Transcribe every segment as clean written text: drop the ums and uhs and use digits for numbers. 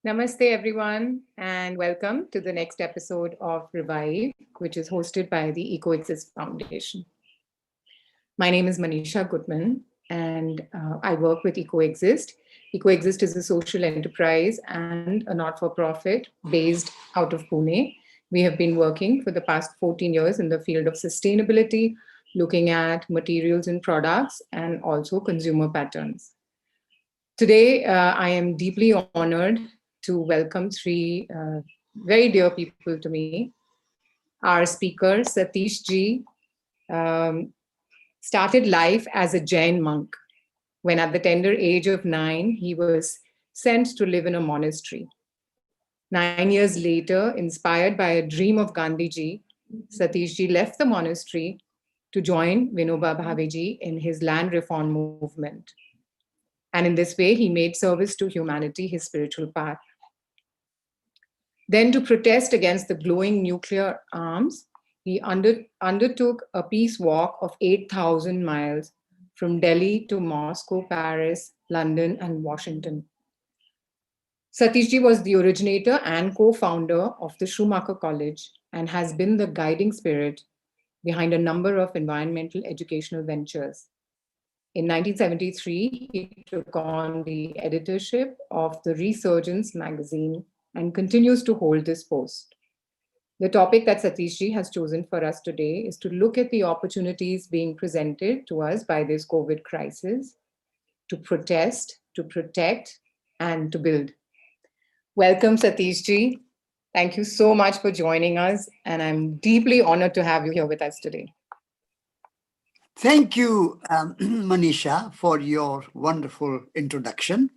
Namaste, everyone, and welcome to the next episode of Revive, which is hosted by the eCoexist Foundation. My name is Manisha Goodman, and I work with eCoexist. eCoexist is a social enterprise and a not-for-profit based out of Pune. We have been working for the past 14 years in the field of sustainability, looking at materials and products, and also consumer patterns. Today, I am deeply honored to welcome three very dear people to me. Our speaker, Satish ji, um, started life as a Jain monk when at the tender age of 9, he was sent to live in a monastery. 9 years later, inspired by a dream of Gandhi ji, Satish ji left the monastery to join Vinoba Bhave ji in his land reform movement. And in this way, he made service to humanity his spiritual path. Then, to protest against the glowing nuclear arms, he undertook a peace walk of 8,000 miles from Delhi to Moscow, Paris, London, and Washington. Satishji was the originator and co-founder of the Schumacher College and has been the guiding spirit behind a number of environmental educational ventures. In 1973, he took on the editorship of the Resurgence magazine and continues to hold this post. The topic that Satishji has chosen for us today is to look at the opportunities being presented to us by this COVID crisis, to protest, to protect, and to build. Welcome, Satishji. Thank you so much for joining us, and I'm deeply honored to have you here with us today. Thank you, Manisha, for your wonderful introduction.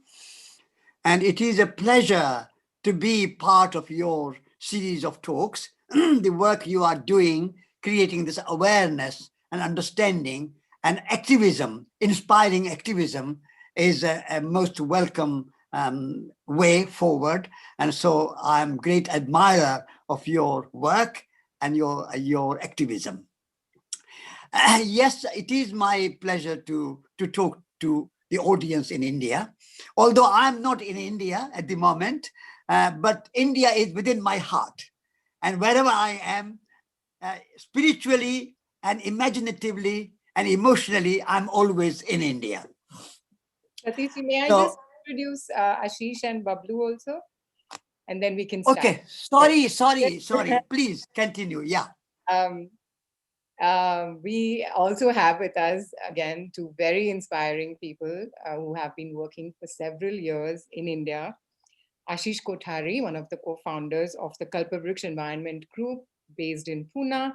And it is a pleasure to be part of your series of talks. The work you are doing, creating this awareness and understanding and activism, inspiring activism, is a most welcome way forward. And so I'm a great admirer of your work and your activism. Yes, it is my pleasure to talk to the audience in India, although I'm not in India at the moment, but India is within my heart. And wherever I am, spiritually and imaginatively and emotionally, I'm always in India. Satish, may I just introduce Ashish and Bablu also? And then we can start. Okay, sorry. Please continue, yeah. We also have with us, again, two very inspiring people who have been working for several years in India. Ashish Kothari, one of the co-founders of the Kalpavriksh Environment Group based in Pune,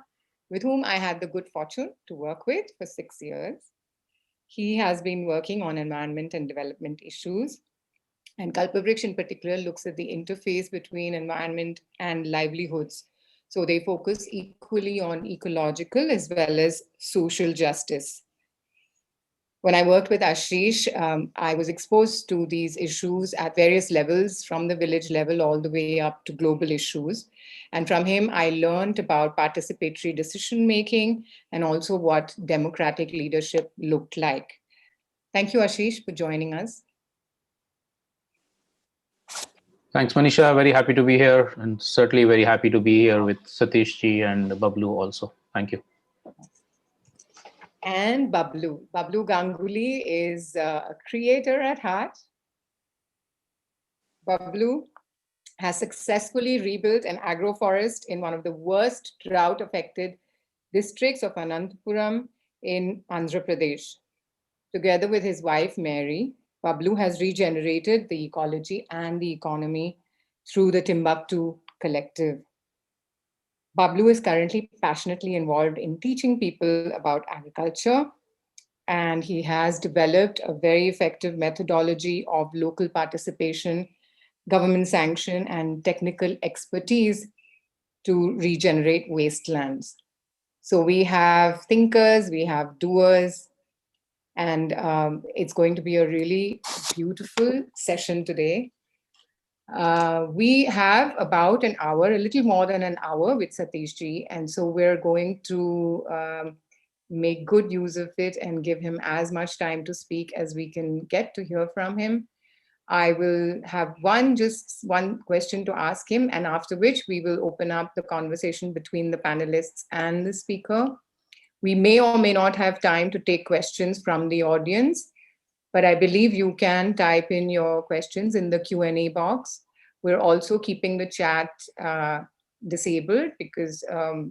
with whom I had the good fortune to work with for 6 years. He has been working on environment and development issues. And Kalpavriksh in particular looks at the interface between environment and livelihoods. So they focus equally on ecological as well as social justice. When I worked with Ashish, I was exposed to these issues at various levels, from the village level all the way up to global issues. And from him, I learned about participatory decision-making and also what democratic leadership looked like. Thank you, Ashish, for joining us. Thanks, Manisha. Very happy to be here, and certainly very happy to be here with Satish ji and Bablu also. Thank you. And Bablu. Bablu Ganguly is a creator at heart. Bablu has successfully rebuilt an agroforest in one of the worst drought-affected districts of Anantapuram in Andhra Pradesh. Together with his wife, Mary, Bablu has regenerated the ecology and the economy through the Timbaktu Collective. Bablu is currently passionately involved in teaching people about agriculture, and he has developed a very effective methodology of local participation, government sanction, and technical expertise to regenerate wastelands. So we have thinkers, we have doers, and it's going to be a really beautiful session today. We have about an hour, a little more than an hour with Satish ji, and so we're going to make good use of it and give him as much time to speak as we can get to hear from him. I will have just one question to ask him, and after which we will open up the conversation between the panelists and the speaker. We may or may not have time to take questions from the audience, but I believe you can type in your questions in the Q&A box. We're also keeping the chat disabled because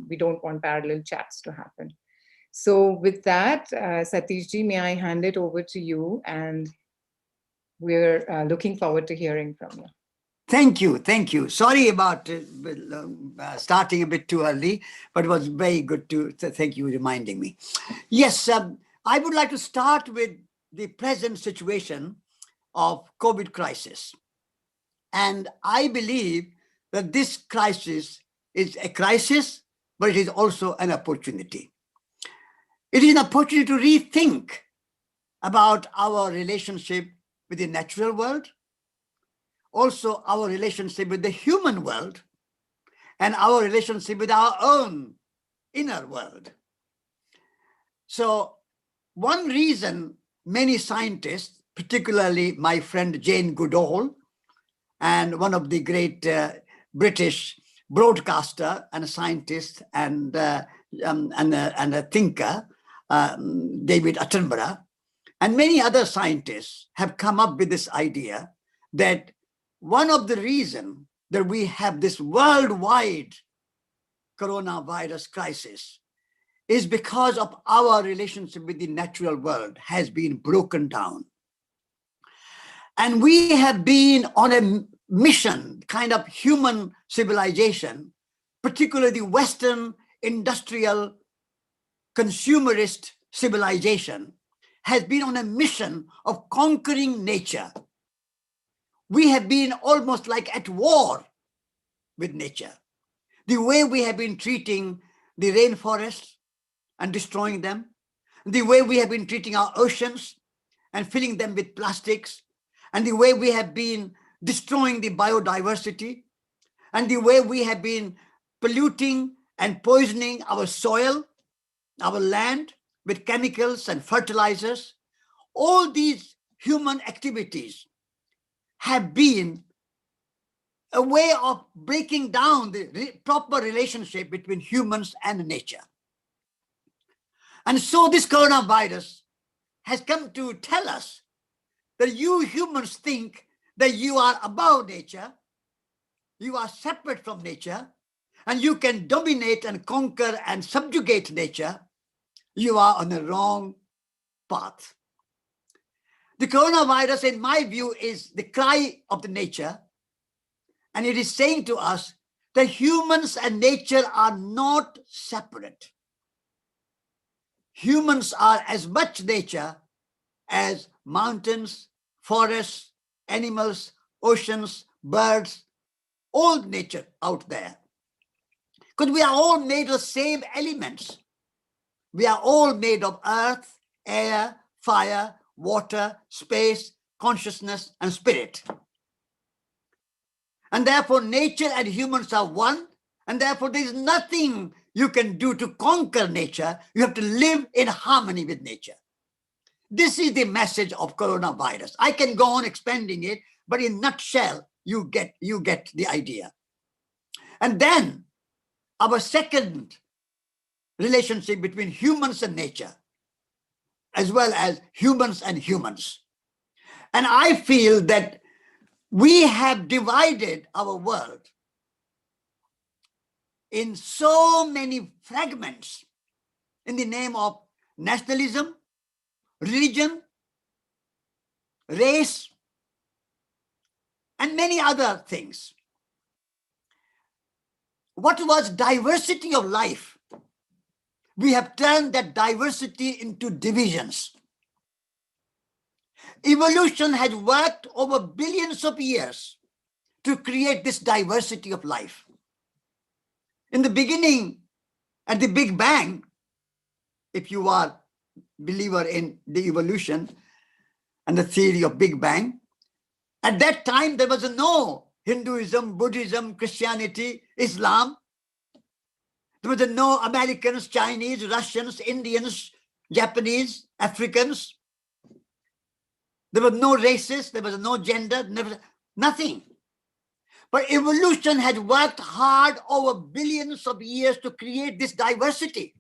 we don't want parallel chats to happen. So with that, Satish ji, may I hand it over to you, and we're looking forward to hearing from you. Thank you. Thank you. Sorry about starting a bit too early, but it was very good to thank you reminding me. Yes, I would like to start with the present situation of COVID crisis. And I believe that this crisis is a crisis, but it is also an opportunity. It is an opportunity to rethink about our relationship with the natural world, also our relationship with the human world, and our relationship with our own inner world. So one reason many scientists, particularly my friend Jane Goodall, and one of the great British broadcaster and a scientist and a thinker, David Attenborough, and many other scientists have come up with this idea that one of the reasons that we have this worldwide coronavirus crisis is because of our relationship with the natural world has been broken down. And we have been on a mission, kind of human civilization, particularly the Western industrial consumerist civilization, has been on a mission of conquering nature. We have been almost like at war with nature. The way we have been treating the rainforests and destroying them, the way we have been treating our oceans and filling them with plastics, and the way we have been destroying the biodiversity, and the way we have been polluting and poisoning our soil, our land with chemicals and fertilizers. All these human activities have been a way of breaking down the proper relationship between humans and nature. And so this coronavirus has come to tell us that you humans think that you are above nature, you are separate from nature, and you can dominate and conquer and subjugate nature. You are on the wrong path. The coronavirus, in my view, is the cry of the nature, and it is saying to us that humans and nature are not separate. Humans are as much nature as mountains, forests, animals, oceans, birds, all nature out there. Because we are all made of the same elements. We are all made of earth, air, fire, water, space, consciousness, and spirit. And therefore, nature and humans are one, and therefore there is nothing you can do to conquer nature. You have to live in harmony with nature. This is the message of coronavirus. I can go on expanding it, but in a nutshell, you get the idea. And then our second relationship between humans and nature, as well as humans and humans. And I feel that we have divided our world in so many fragments in the name of nationalism, religion, race, and many other things. What was diversity of life? We have turned that diversity into divisions. Evolution has worked over billions of years to create this diversity of life. In the beginning, at the Big Bang, if you are a believer in the evolution and the theory of Big Bang, at that time there was no Hinduism, Buddhism, Christianity, Islam. There was no Americans, Chinese, Russians, Indians, Japanese, Africans. There was no races, there was no gender, nothing. But evolution had worked hard over billions of years to create this diversity.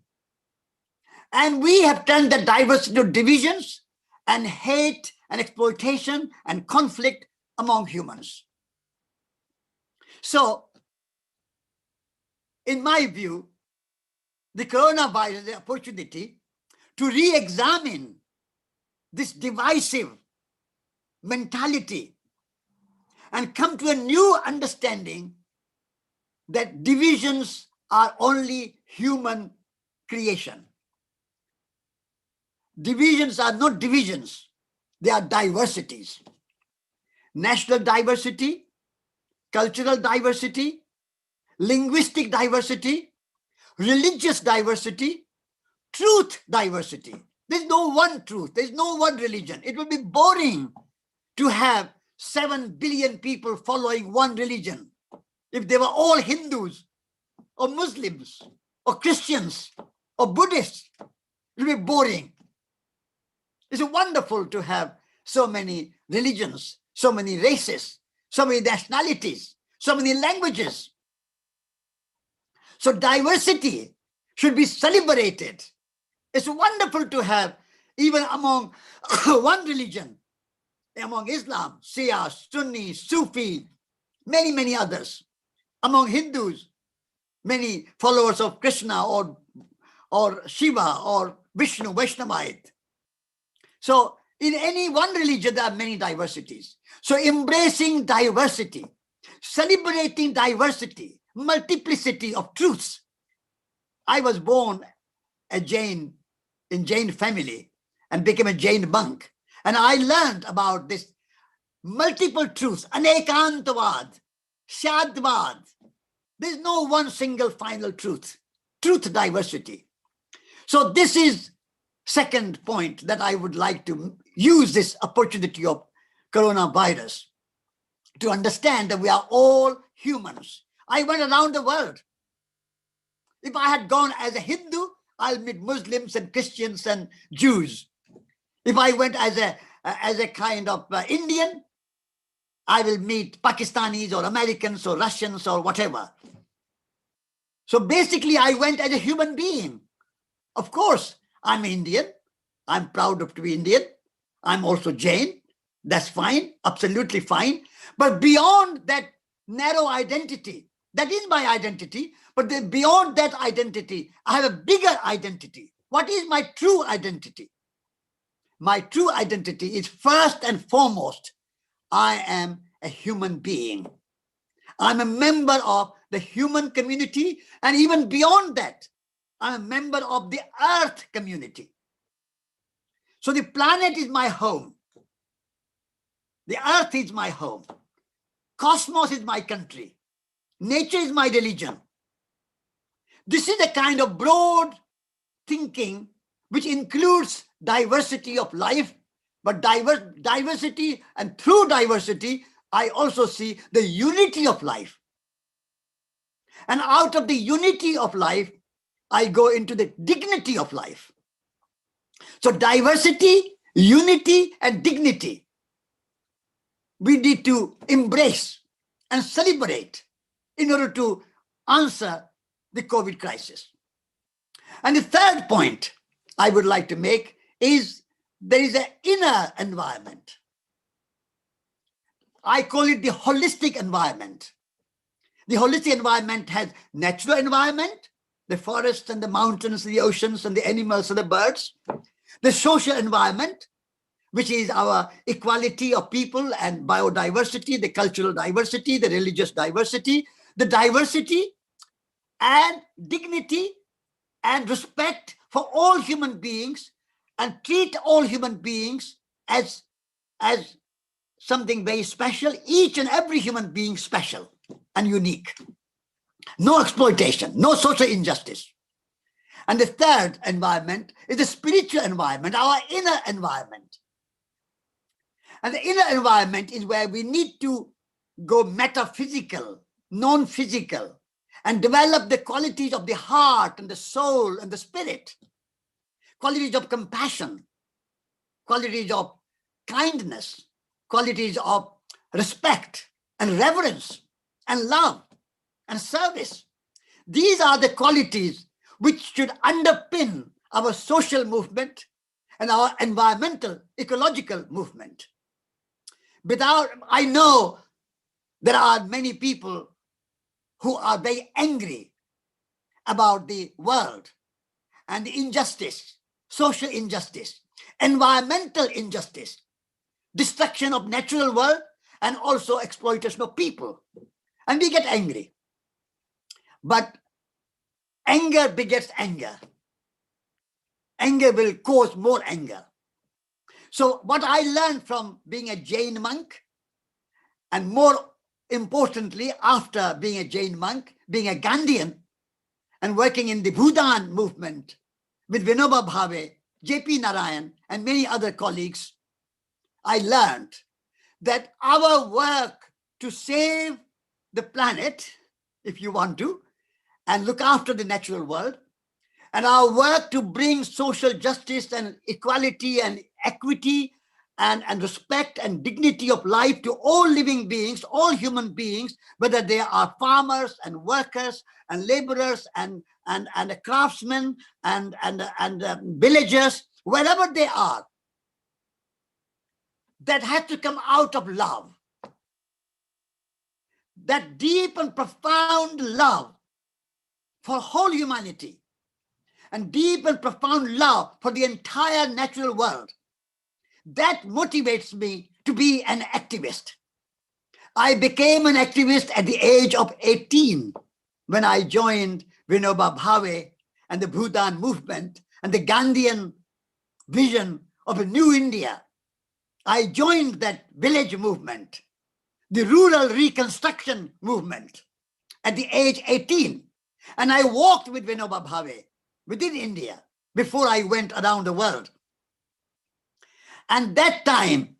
And we have turned the diversity to divisions and hate and exploitation and conflict among humans. So, in my view, the coronavirus is the opportunity to re-examine this divisive mentality and come to a new understanding that divisions are only human creation. Divisions are not divisions, they are diversities. National diversity, cultural diversity, linguistic diversity, religious diversity, truth diversity. There's no one truth, there's no one religion. It will be boring to have 7 billion people following one religion. If they were all Hindus or Muslims or Christians or Buddhists, it will be boring. It's wonderful to have so many religions, so many races, so many nationalities, so many languages. So diversity should be celebrated. It's wonderful to have, even among one religion, among Islam, Shia, Sunni, Sufi, many, many others. Among Hindus, many followers of Krishna or Shiva or Vishnu, Vaishnavite. So in any one religion, there are many diversities. So embracing diversity, celebrating diversity, multiplicity of truths. I was born a Jain, in Jain family, and became a Jain monk. And I learned about this multiple truths, anekantavad, shadvad. There's no one single final truth, truth diversity. So this is second point that I would like to use this opportunity of coronavirus to understand that we are all humans. I went around the world. If I had gone as a Hindu, I'll meet Muslims and Christians and Jews. If I went as a kind of Indian, I will meet Pakistanis or Americans or Russians or whatever. So basically, I went as a human being. Of course, I'm Indian. I'm proud to be Indian. I'm also Jain. That's fine, absolutely fine. But beyond that narrow identity, that is my identity, but then beyond that identity, I have a bigger identity. What is my true identity? My true identity is first and foremost, I am a human being. I'm a member of the human community, and even beyond that, I'm a member of the earth community. So the planet is my home. The earth is my home. Cosmos is my country. Nature is my religion. This is a kind of broad thinking which includes diversity of life, but diversity, and through diversity, I also see the unity of life. And out of the unity of life, I go into the dignity of life. So diversity, unity, and dignity, we need to embrace and celebrate in order to answer the COVID crisis. And the third point I would like to make is there is an inner environment. I call it the holistic environment. The holistic environment has natural environment, the forests and the mountains, the oceans and the animals and the birds. The social environment, which is our equality of people and biodiversity, the cultural diversity, the religious diversity, the diversity and dignity and respect for all human beings, and treat all human beings as something very special, each and every human being special and unique. No exploitation, no social injustice. And the third environment is the spiritual environment, our inner environment. And the inner environment is where we need to go metaphysical, non-physical, and develop the qualities of the heart and the soul and the spirit, qualities of compassion, qualities of kindness, qualities of respect and reverence and love and service. These are the qualities which should underpin our social movement and our environmental, ecological movement. I know there are many people who are very angry about the world and the injustice, social injustice, environmental injustice, destruction of natural world, and also exploitation of people. And we get angry. But anger begets anger. Anger will cause more anger. So what I learned from being a Jain monk, and more importantly, after being a Jain monk, being a Gandhian, and working in the Bhutan movement with Vinoba Bhave, J.P. Narayan, and many other colleagues, I learned that our work to save the planet, if you want to, and look after the natural world, and our work to bring social justice and equality and equity and respect and dignity of life to all living beings, all human beings, whether they are farmers and workers and laborers and craftsmen and villagers, wherever they are, that has to come out of love. That deep and profound love for whole humanity, and deep and profound love for the entire natural world. That motivates me to be an activist. I became an activist at the age of 18 when I joined Vinoba Bhave and the Bhutan movement and the Gandhian vision of a new India. I joined that village movement, the rural reconstruction movement, at the age 18. And I walked with Vinoba Bhave within India before I went around the world. And that time,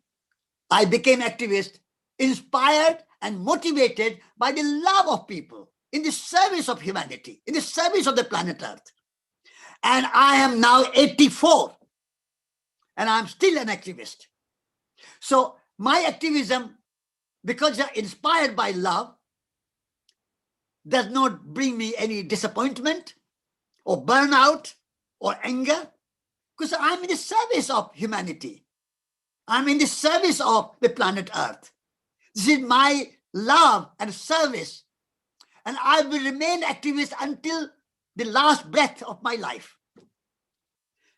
I became activist, inspired and motivated by the love of people in the service of humanity, in the service of the planet Earth. And I am now 84, and I'm still an activist. So my activism, because I'm inspired by love, does not bring me any disappointment or burnout or anger, because I'm in the service of humanity. I'm in the service of the planet Earth. This is my love and service, and I will remain activist until the last breath of my life.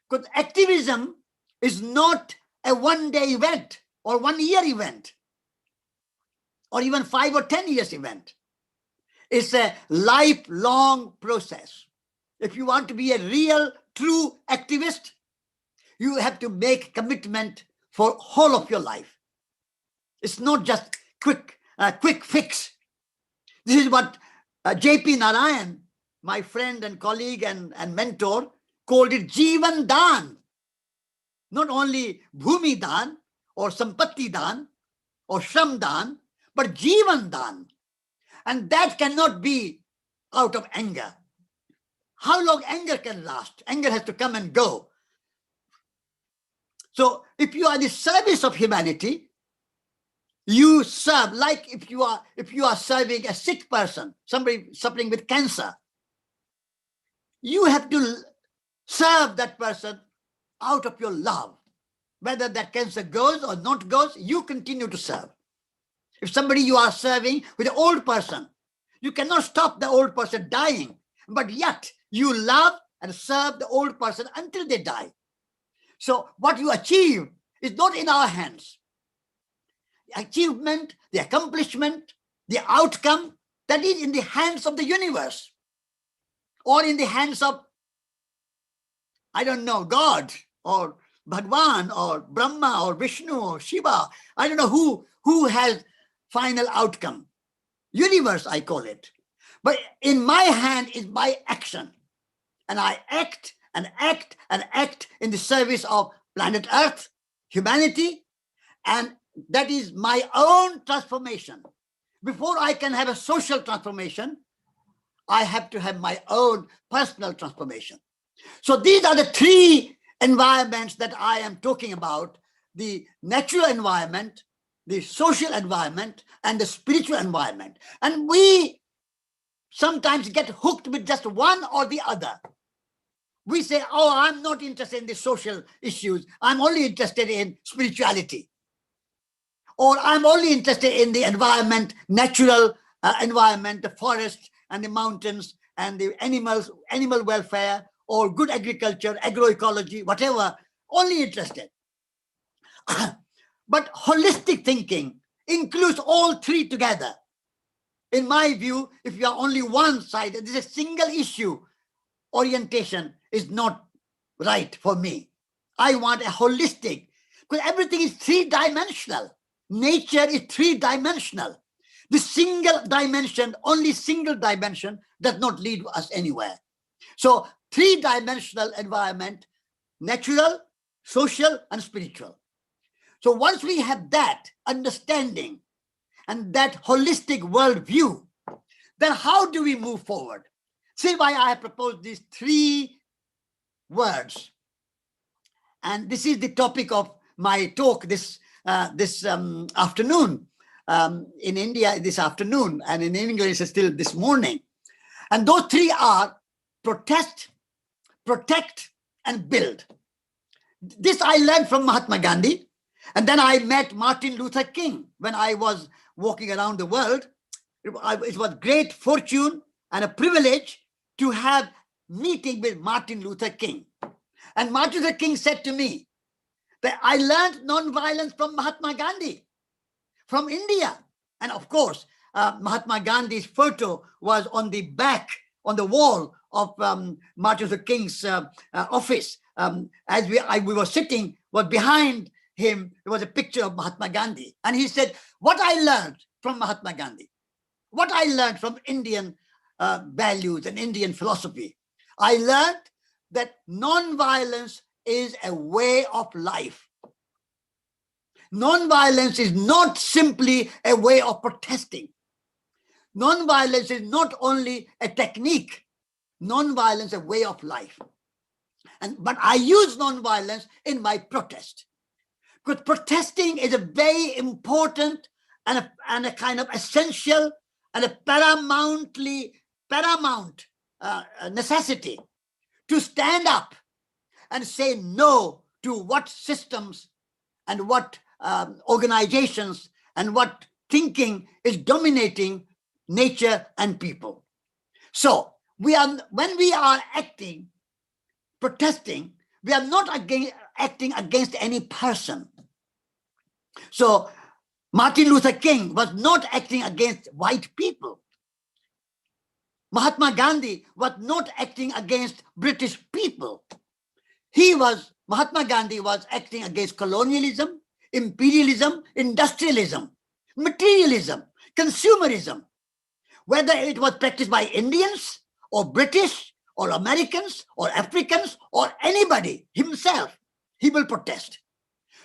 Because activism is not a one-day event or 1 year event or even 5 or 10 years event. It's a lifelong process. If you want to be a real, true activist, you have to make commitment for whole of your life. It's not just quick fix. This is what J.P. Narayan, my friend and colleague and mentor, called it Jivan Dan. Not only Bhumi Dan or Sampatti Dan or Shram Dan, but Jivan Dan. And that cannot be out of anger. How long anger can last? Anger has to come and go. So if you are in the service of humanity, you serve, like if you are serving a sick person, somebody suffering with cancer, you have to serve that person out of your love. Whether that cancer goes or not goes, you continue to serve. If somebody you are serving with an old person, you cannot stop the old person dying, but yet you love and serve the old person until they die. So what you achieve is not in our hands. The achievement, the accomplishment, the outcome, that is in the hands of the universe, or in the hands of, I don't know, God or Bhagwan or Brahma or Vishnu or Shiva. I don't know who has final outcome. Universe, I call it. But in my hand is my action. And I act and act and act in the service of planet Earth, humanity, and that is my own transformation. Before I can have a social transformation, I have to have my own personal transformation. So these are the three environments that I am talking about the natural environment, the social environment, and the spiritual environment. And we sometimes get hooked with just one or the other. We say, oh, I'm not interested in the social issues. I'm only interested in spirituality. Or I'm only interested in the environment, natural environment, the forest and the mountains and the animals, animal welfare, or good agriculture, agroecology, whatever, only interested. But holistic thinking includes all three together. In my view, if you are only one side, this is a single issue orientation is not right for me. I want a holistic, because everything is three-dimensional. Nature is three-dimensional. The single dimension, only single dimension, does not lead us anywhere. So three-dimensional environment, natural, social, and spiritual. So once we have that understanding and that holistic worldview, then how do we move forward? See why I have proposed these three words. And this is the topic of my talk this afternoon. In India this afternoon, and in English it's still this morning. And those three are protest, protect, and build. This I learned from Mahatma Gandhi. And then I met Martin Luther King when I was walking around the world. It was great fortune and a privilege to have meeting with Martin Luther King. And Martin Luther King said to me that I learned nonviolence from Mahatma Gandhi, from India. And of course, Mahatma Gandhi's photo was on the back, on the wall of Martin Luther King's office. As we were sitting, was behind him, there was a picture of Mahatma Gandhi. And he said, what I learned from Mahatma Gandhi, what I learned from Indian values and Indian philosophy, I learned that non-violence is a way of life. Non-violence is not simply a way of protesting. Non-violence is not only a technique. Non-violence is a way of life. But I use non-violence in my protest. Because protesting is a very important and a kind of essential and a paramount necessity to stand up and say no to what systems and what organizations and what thinking is dominating nature and people. So when we are acting, protesting, we are not acting against any person. So Martin Luther King was not acting against white people. Mahatma Gandhi was not acting against British people. Mahatma Gandhi was acting against colonialism, imperialism, industrialism, materialism, consumerism. Whether it was practiced by Indians or British or Americans or Africans or anybody himself, he will protest.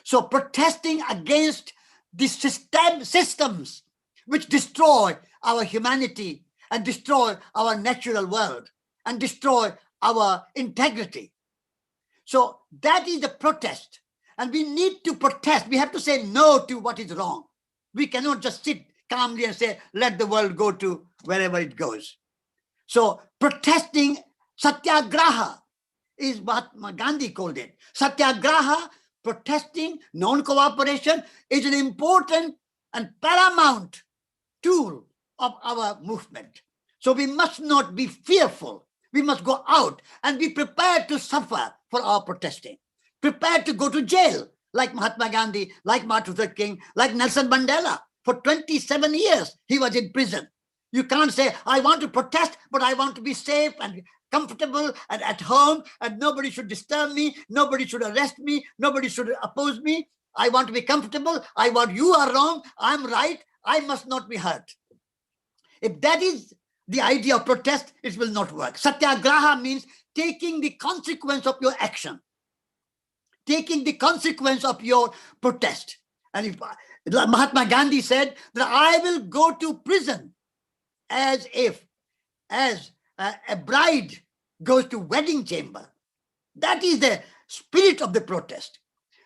So protesting against the systems which destroy our humanity and destroy our natural world and destroy our integrity. So that is the protest. And we need to protest. We have to say no to what is wrong. We cannot just sit calmly and say, let the world go to wherever it goes. So protesting, satyagraha, is what Gandhi called it. Satyagraha, protesting, non-cooperation, is an important and paramount tool of our movement. So we must not be fearful. We must go out and be prepared to suffer for our protesting. Prepared to go to jail, like Mahatma Gandhi, like Martin Luther King, like Nelson Mandela. For 27 years, he was in prison. You can't say, I want to protest, but I want to be safe and comfortable and at home, and nobody should disturb me, nobody should arrest me, nobody should oppose me. I want to be comfortable. You are wrong, I'm right, I must not be hurt. If that is the idea of protest, it will not work. Satyagraha means taking the consequence of your action, taking the consequence of your protest. And if Mahatma Gandhi said that I will go to prison as a bride goes to wedding chamber. That is the spirit of the protest.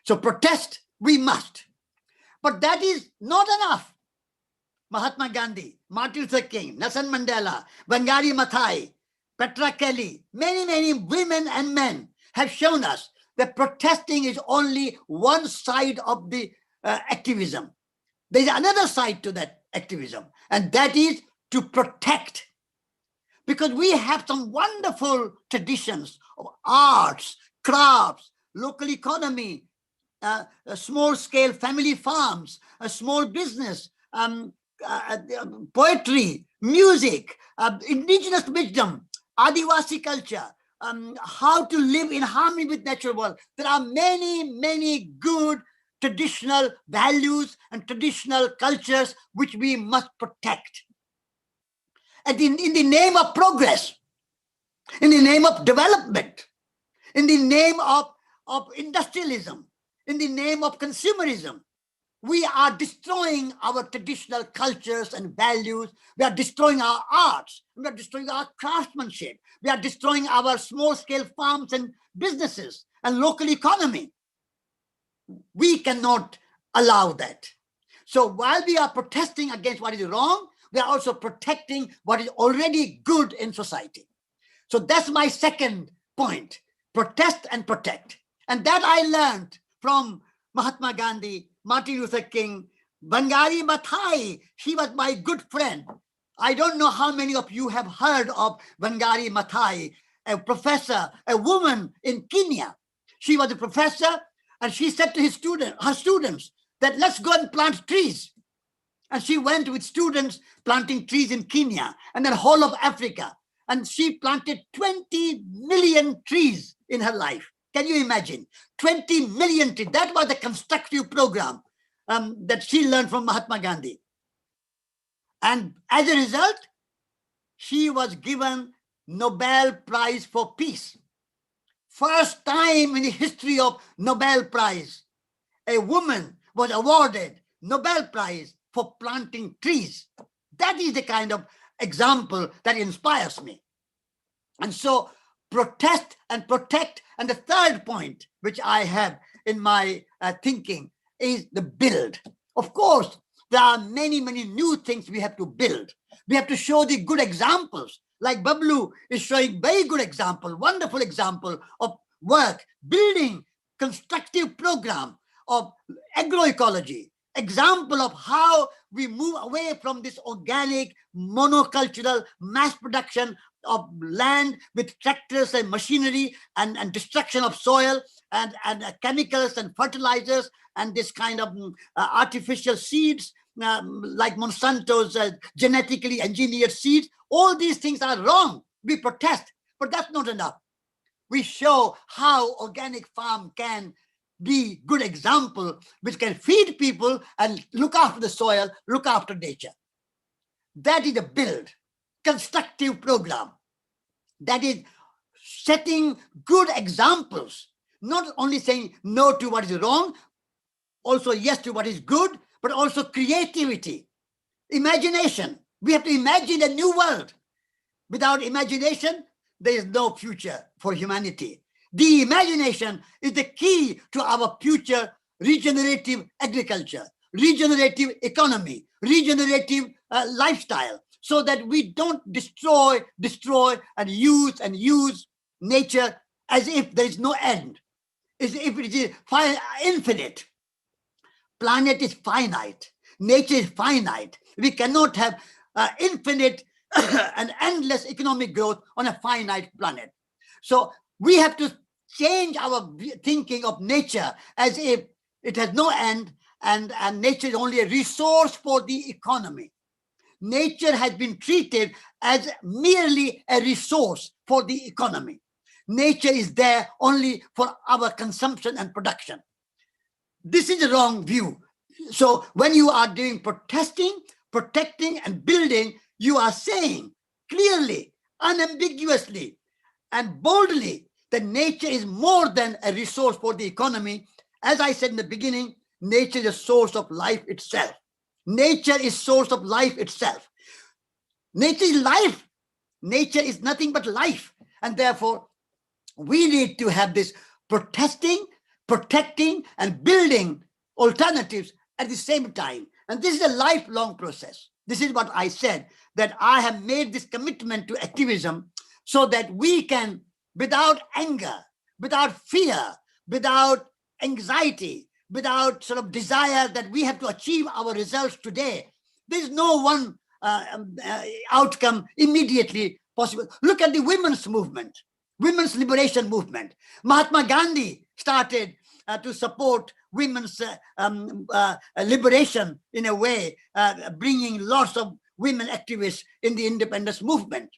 So protest We must. But that is not enough. Mahatma Gandhi, Martin Luther King, Nelson Mandela, Wangari Maathai, Petra Kelly, many women and men have shown us that protesting is only one side of the activism. There's another side to that activism, and that is to protect. Because we have some wonderful traditions of arts, crafts, local economy, small-scale family farms, a small business, poetry, music, indigenous wisdom, Adivasi culture, how to live in harmony with natural world. There are many good traditional values and traditional cultures which we must protect. And in the name of progress, in the name of development, in the name of industrialism, in the name of consumerism, we are destroying our traditional cultures and values. We are destroying our arts. We are destroying our craftsmanship. We are destroying our small-scale farms and businesses and local economy. We cannot allow that. So while we are protesting against what is wrong, we are also protecting what is already good in society. So that's my second point, protest and protect. And that I learned from Mahatma Gandhi, Martin Luther King, Wangari Maathai. She was my good friend. I don't know how many of you have heard of Wangari Maathai, a professor, a woman in Kenya. She was a professor, and she said to her students that let's go and plant trees. And she went with students planting trees in Kenya and then whole of Africa. And she planted 20 million trees in her life. Can you imagine? 20 million trees. That was the constructive program that she learned from Mahatma Gandhi. And as a result, she was given Nobel Prize for Peace. First time in the history of Nobel Prize, a woman was awarded Nobel Prize for planting trees. That is the kind of example that inspires me. And so protest and protect. And the third point, which I have in my thinking, is the build. Of course, there are many new things we have to build. We have to show the good examples. Like Bablu is showing very good example, wonderful example of work, building, constructive program of agroecology, example of how we move away from this organic, monocultural mass production of land with tractors and machinery and destruction of soil and chemicals and fertilizers and this kind of artificial seeds like Monsanto's genetically engineered seeds. All these things are wrong. We protest, but that's not enough. We show how organic farm can be good example which can feed people and look after the soil, look after nature. That is a build, constructive program. That is setting good examples, not only saying no to what is wrong, also yes to what is good, but also creativity, imagination. We have to imagine a new world. Without imagination, there is no future for humanity. The imagination is the key to our future regenerative agriculture, regenerative economy, regenerative lifestyle, so that we don't destroy and use nature as if there is no end, as if it is infinite. Planet is finite. Nature is finite. We cannot have infinite and endless economic growth on a finite planet. So we have to change our thinking of nature as if it has no end and nature is only a resource for the economy. Nature has been treated as merely a resource for the economy. Nature is there only for our consumption and production. This is the wrong view. So when you are doing protesting, protecting, and building, you are saying clearly, unambiguously, and boldly that nature is more than a resource for the economy. As I said in the beginning, nature is a source of life itself. Nature is source of life itself. Nature is life. Nature is nothing but life. And therefore, we need to have this protesting, protecting, and building alternatives at the same time. And this is a lifelong process. This is what I said, that I have made this commitment to activism so that we can, without anger, without fear, without anxiety, without sort of desire that we have to achieve our results today. There's no one outcome immediately possible. Look at the women's movement, women's liberation movement. Mahatma Gandhi started to support women's liberation in a way, bringing lots of women activists in the independence movement.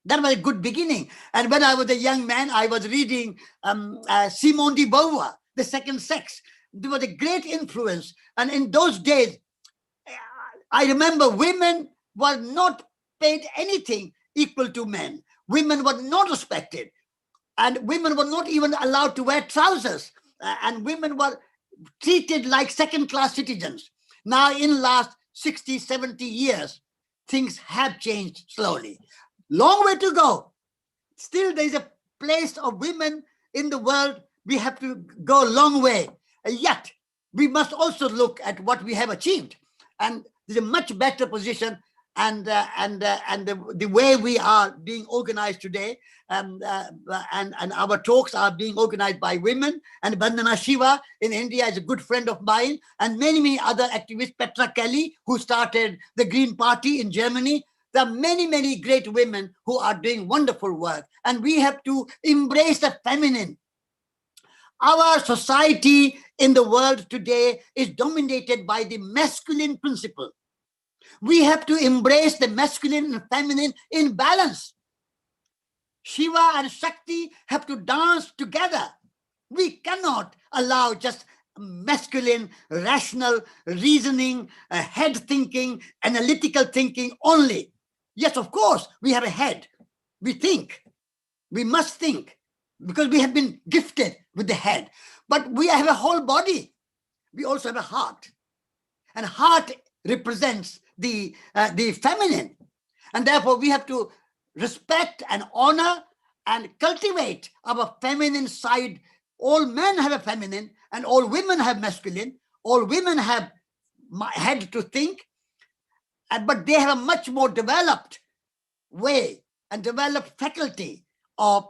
That was a good beginning. And when I was a young man, I was reading Simone de Beauvoir, The Second Sex. There was a great influence. And in those days, I remember women were not paid anything equal to men. Women were not respected. And women were not even allowed to wear trousers. And women were treated like second-class citizens. Now, in last 60, 70 years, things have changed slowly. Long way to go. Still, there is a place of women in the world. We have to go a long way. Yet, we must also look at what we have achieved. And there's a much better position, and the way we are being organized today, and our talks are being organized by women. And Vandana Shiva in India is a good friend of mine, and many other activists, Petra Kelly, who started the Green Party in Germany. There are many great women who are doing wonderful work, and we have to embrace the feminine. Our society in the world today is dominated by the masculine principle. We have to embrace the masculine and feminine in balance. Shiva and Shakti have to dance together. We cannot allow just masculine, rational reasoning, head thinking, analytical thinking only. Yes, of course, we have a head. We think. We must think because we have been gifted with the head. But we have a whole body. We also have a heart. And heart represents the feminine. And therefore, we have to respect and honor and cultivate our feminine side. All men have a feminine and all women have masculine. All women have head to think, but they have a much more developed way and developed faculty of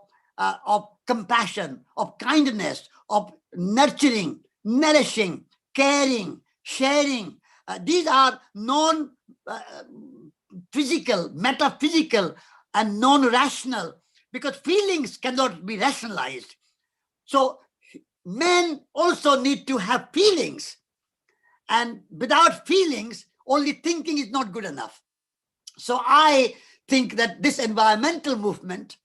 compassion, of kindness, of nurturing, nourishing, caring, sharing. These are non-physical, metaphysical, and non-rational, because feelings cannot be rationalized. So men also need to have feelings. And without feelings, only thinking is not good enough. So I think that this environmental movement,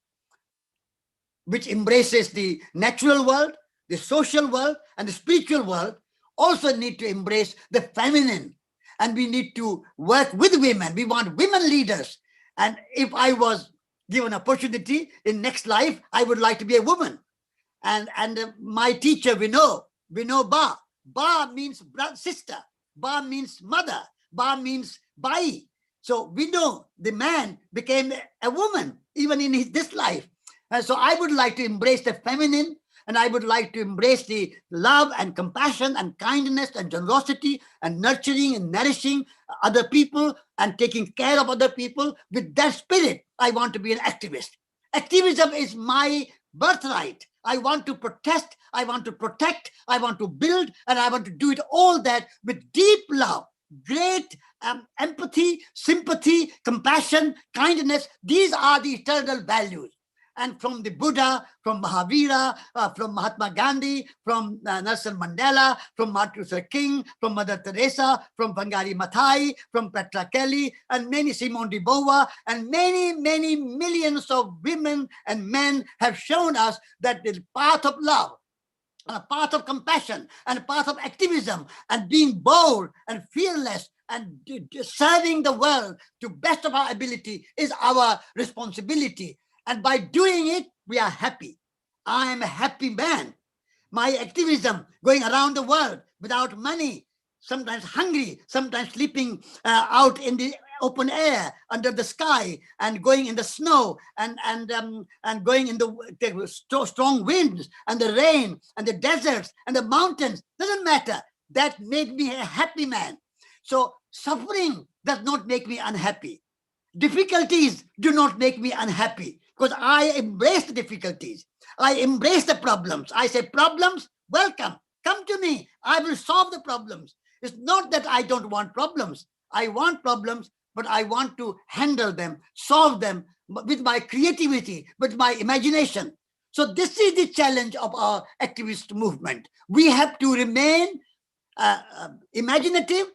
which embraces the natural world, the social world, and the spiritual world, also need to embrace the feminine. And we need to work with women. We want women leaders. And if I was given opportunity in next life, I would like to be a woman. And my teacher, Vinod Ba. Ba means sister. Ba means mother. Ba means Bai. So we know the man became a woman, even in this life. And so I would like to embrace the feminine, and I would like to embrace the love and compassion and kindness and generosity and nurturing and nourishing other people and taking care of other people. With that spirit, I want to be an activist. Activism is my birthright. I want to protest, I want to protect, I want to build, and I want to do it all that with deep love, great empathy, sympathy, compassion, kindness. These are the eternal values. And from the Buddha, from Mahavira, from Mahatma Gandhi, from Nelson Mandela, from Martin Luther King, from Mother Teresa, from Wangari Maathai, from Petra Kelly, and many Simone de Beauvoir, and many millions of women and men have shown us that the path of love, and a path of compassion, and a path of activism, and being bold and fearless and serving the world to best of our ability is our responsibility. And by doing it, we are happy. I am a happy man. My activism, going around the world without money, sometimes hungry, sometimes sleeping out in the open air, under the sky, and going in the snow, and going in the strong winds, and the rain, and the deserts, and the mountains, doesn't matter. that make me a happy man. So suffering does not make me unhappy. Difficulties do not make me unhappy, because I embrace the difficulties. I embrace the problems. I say, problems, welcome. Come to me. I will solve the problems. It's not that I don't want problems. I want problems, but I want to handle them, solve them with my creativity, with my imagination. So this is the challenge of our activist movement. We have to remain imaginative,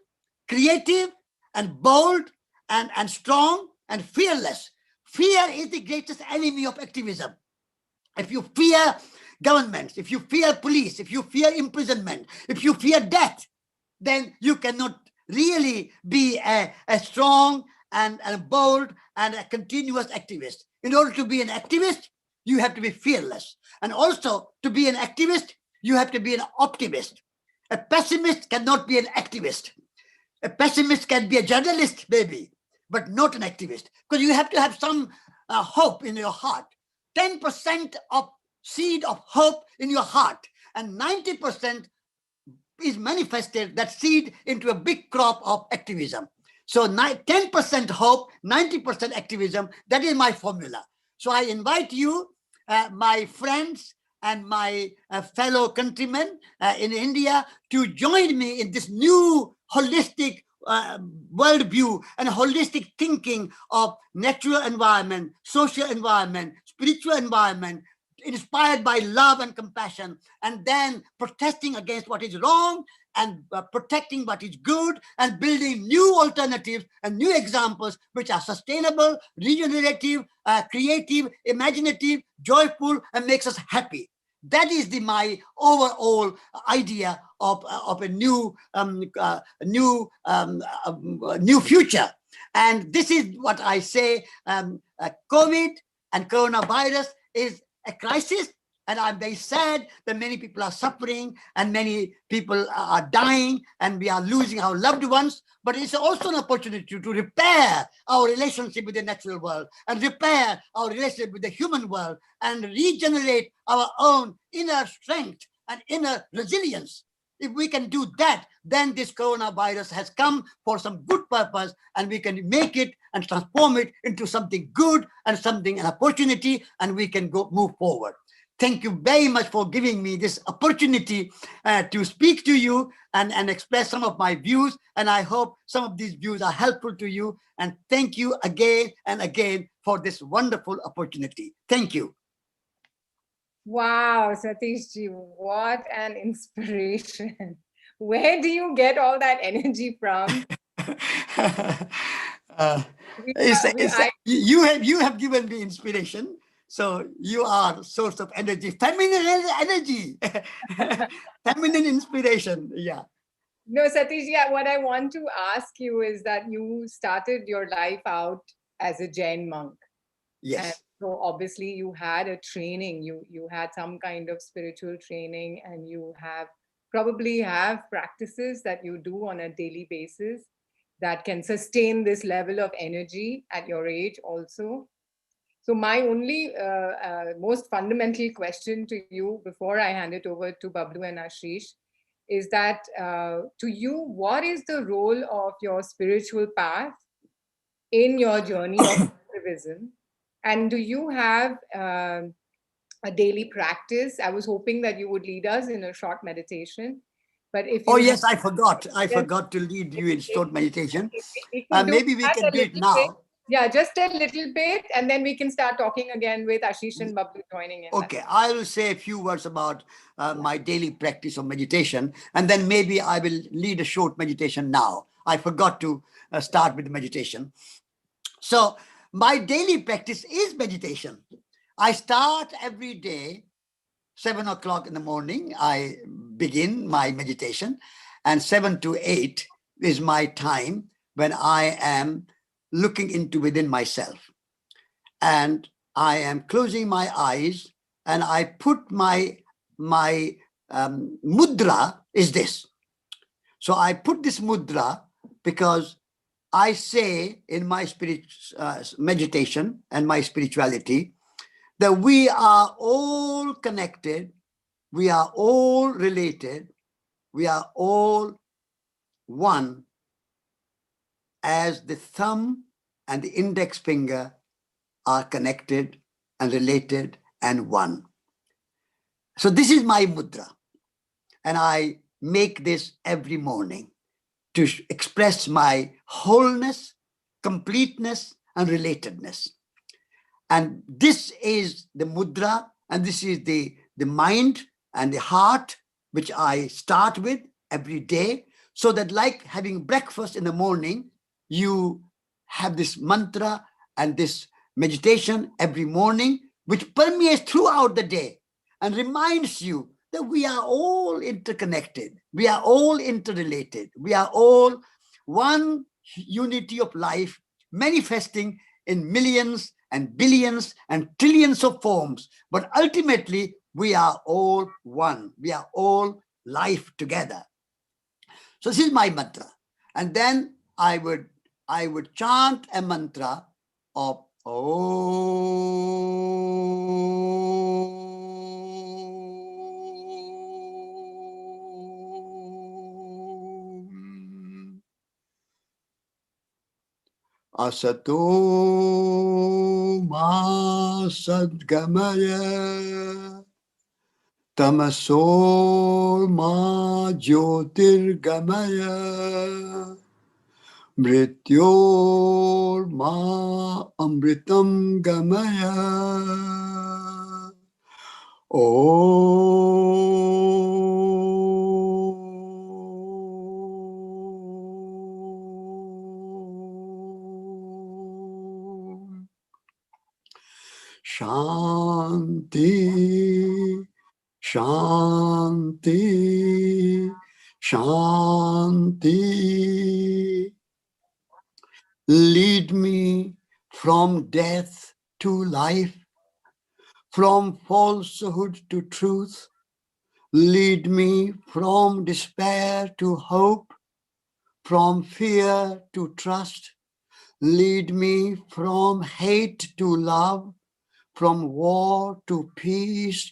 creative, and bold, and strong, and fearless. Fear is the greatest enemy of activism. If you fear governments, if you fear police, if you fear imprisonment, if you fear death, then you cannot really be a strong and bold and a continuous activist. In order to be an activist, you have to be fearless. And also, to be an activist, you have to be an optimist. A pessimist cannot be an activist. A pessimist can be a journalist, maybe, but not an activist, because you have to have some hope in your heart. 10% of seed of hope in your heart, and 90% is manifested, that seed, into a big crop of activism. So 10% hope, 90% activism, that is my formula. So I invite you, my friends and my fellow countrymen in India, to join me in this new holistic worldview and holistic thinking of natural environment, social environment, spiritual environment, inspired by love and compassion, and then protesting against what is wrong and protecting what is good, and building new alternatives and new examples which are sustainable, regenerative, creative, imaginative, joyful, and makes us happy. That is my overall idea of a new future. And this is what I say. COVID and coronavirus is a crisis, and I'm very sad that many people are suffering and many people are dying and we are losing our loved ones. But it's also an opportunity to repair our relationship with the natural world, and repair our relationship with the human world, and regenerate our own inner strength and inner resilience. If we can do that, then this coronavirus has come for some good purpose, and we can make it and transform it into something good and something, an opportunity, and we can move forward. Thank you very much for giving me this opportunity to speak to you and express some of my views. And I hope some of these views are helpful to you. And thank you again and again for this wonderful opportunity. Thank you. Wow, Satish ji, what an inspiration. Where do you get all that energy from? You have given me inspiration. So you are a source of energy, feminine energy, feminine inspiration. Yeah. No, Satish, yeah, what I want to ask you is that you started your life out as a Jain monk. Yes. And so obviously you had a training, you had some kind of spiritual training, and you probably have practices that you do on a daily basis that can sustain this level of energy at your age also. So my only most fundamental question to you before I hand it over to Bablu and Ashish is that to you, what is the role of your spiritual path in your journey of activism? And do you have a daily practice? I was hoping that you would lead us in a short meditation. But if you yes, I forgot. I forgot to lead you in short meditation. Maybe we can do it now. Yeah, just a little bit, and then we can start talking again with Ashish and Bablu joining in. Okay, I will say a few words about my daily practice of meditation, and then maybe I will lead a short meditation now. I forgot to start with the meditation. So my daily practice is meditation. I start every day, 7 o'clock in the morning, I begin my meditation, and 7 to 8 is my time when I am looking into within myself. And I am closing my eyes, and I put my mudra is this. So I put this mudra because I say in my meditation and my spirituality that we are all connected, we are all related, we are all one as the thumb and the index finger are connected and related and one. So this is my mudra, and I make this every morning to express my wholeness, completeness, and relatedness. And this is the mudra, and this is the mind and the heart, which I start with every day, so that like having breakfast in the morning, you have this mantra and this meditation every morning, which permeates throughout the day and reminds you that we are all interconnected, we are all interrelated, we are all one unity of life manifesting in millions and billions and trillions of forms. But ultimately, we are all one. We are all life together. So this is my mantra. And then I would chant a mantra of Om. Asato ma sadgamaya tamaso ma jyotirgamaya mrityor ma amritam gamaya. Shanti, Shanti, Shanti. Lead me from death to life, from falsehood to truth. Lead me from despair to hope, from fear to trust. Lead me from hate to love, from war to peace.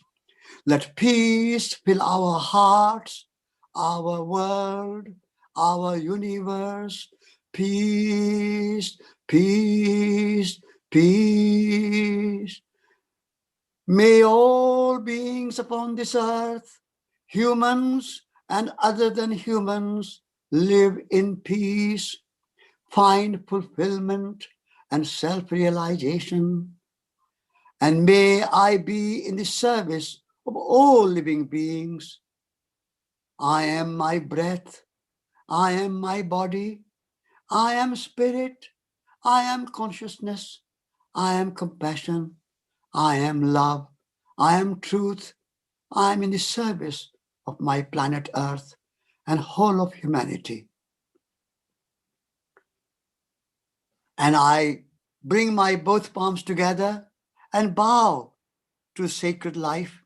Let peace fill our hearts, our world, our universe. Peace, peace, peace. May all beings upon this earth, humans and other than humans, live in peace, find fulfillment and self-realization. And may I be in the service of all living beings. I am my breath, I am my body, I am spirit, I am consciousness, I am compassion, I am love, I am truth, I am in the service of my planet Earth and whole of humanity. And I bring my both palms together and bow to sacred life,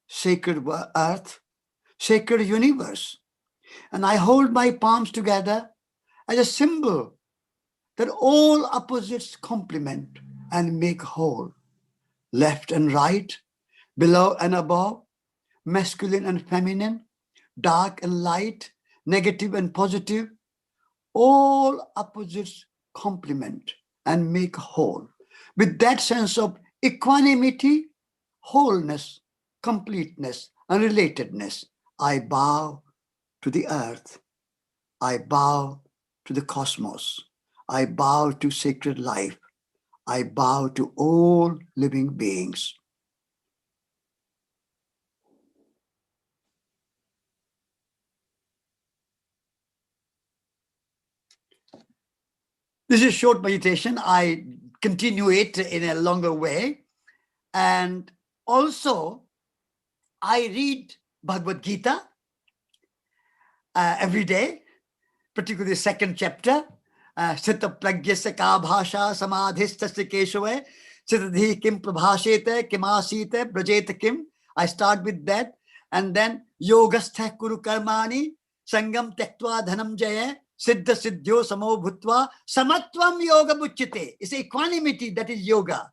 sacred earth, sacred universe. And I hold my palms together as a symbol that all opposites complement and make whole. Left and right, below and above, masculine and feminine, dark and light, negative and positive, all opposites complement and make whole. With that sense of equanimity, wholeness, completeness, and relatedness, I bow to the earth. I bow to the cosmos. I bow to sacred life. I bow to all living beings. This is short meditation. I continue it in a longer way. And also, I read Bhagavad Gita every day, particularly the second chapter. Sita pragyasya ka bhasha samadhistasya keshave sitadhi kim prabhashete kimasite brajeta kim. I start with that. And then yogastha kuru karmani sangam tektva dhanam jaya siddha siddhyo samo bhutva samatvam yoga buchyate. It's equanimity, that is yoga.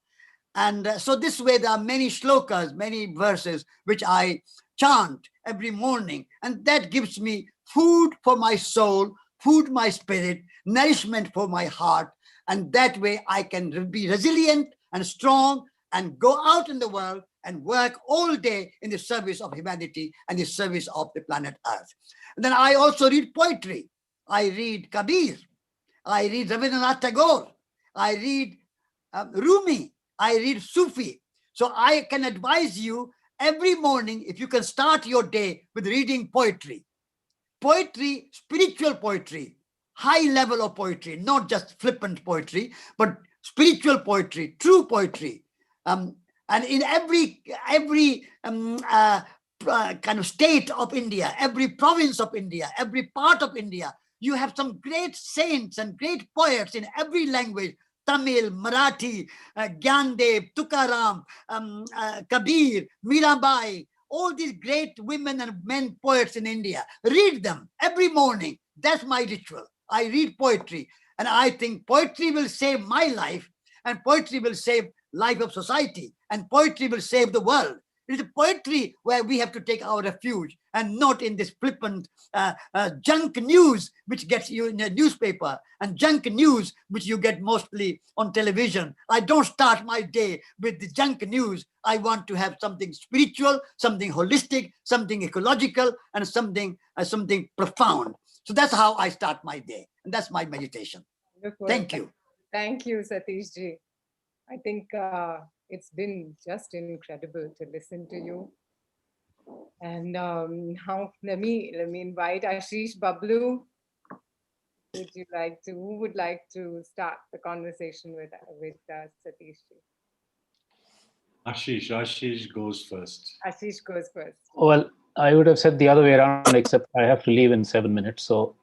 And so this way there are many shlokas, many verses, which I chant every morning, and that gives me food for my soul, food my spirit, nourishment for my heart, and that way I can be resilient and strong and go out in the world and work all day in the service of humanity and the service of the planet Earth. And then I also read poetry. I read Kabir. I read Rabindranath Tagore. I read Rumi. I read Sufi. So I can advise you every morning, if you can start your day with reading poetry. Poetry, spiritual poetry, high level of poetry, not just flippant poetry, but spiritual poetry, true poetry. And in every kind of state of India, every province of India, every part of India, you have some great saints and great poets in every language. Tamil, Marathi, Gyandev, Tukaram, Kabir, Mirabai, all these great women and men poets in India. Read them every morning. That's my ritual. I read poetry, and I think poetry will save my life, and poetry will save life of society, and poetry will save the world. It is poetry where we have to take our refuge, and not in this flippant junk news which gets you in a newspaper, and junk news which you get mostly on television. I don't start my day with the junk news. I want to have something spiritual, something holistic, something ecological, and something profound. So that's how I start my day, and that's my meditation. Wonderful. Thank you. Thank you, Satish ji. I think it's been just incredible to listen to you. And now let me invite Ashish, Bablu. Who would like to start the conversation with Satish ji? Ashish goes first. Ashish goes first. Well, I would have said the other way around, except I have to leave in 7 minutes. So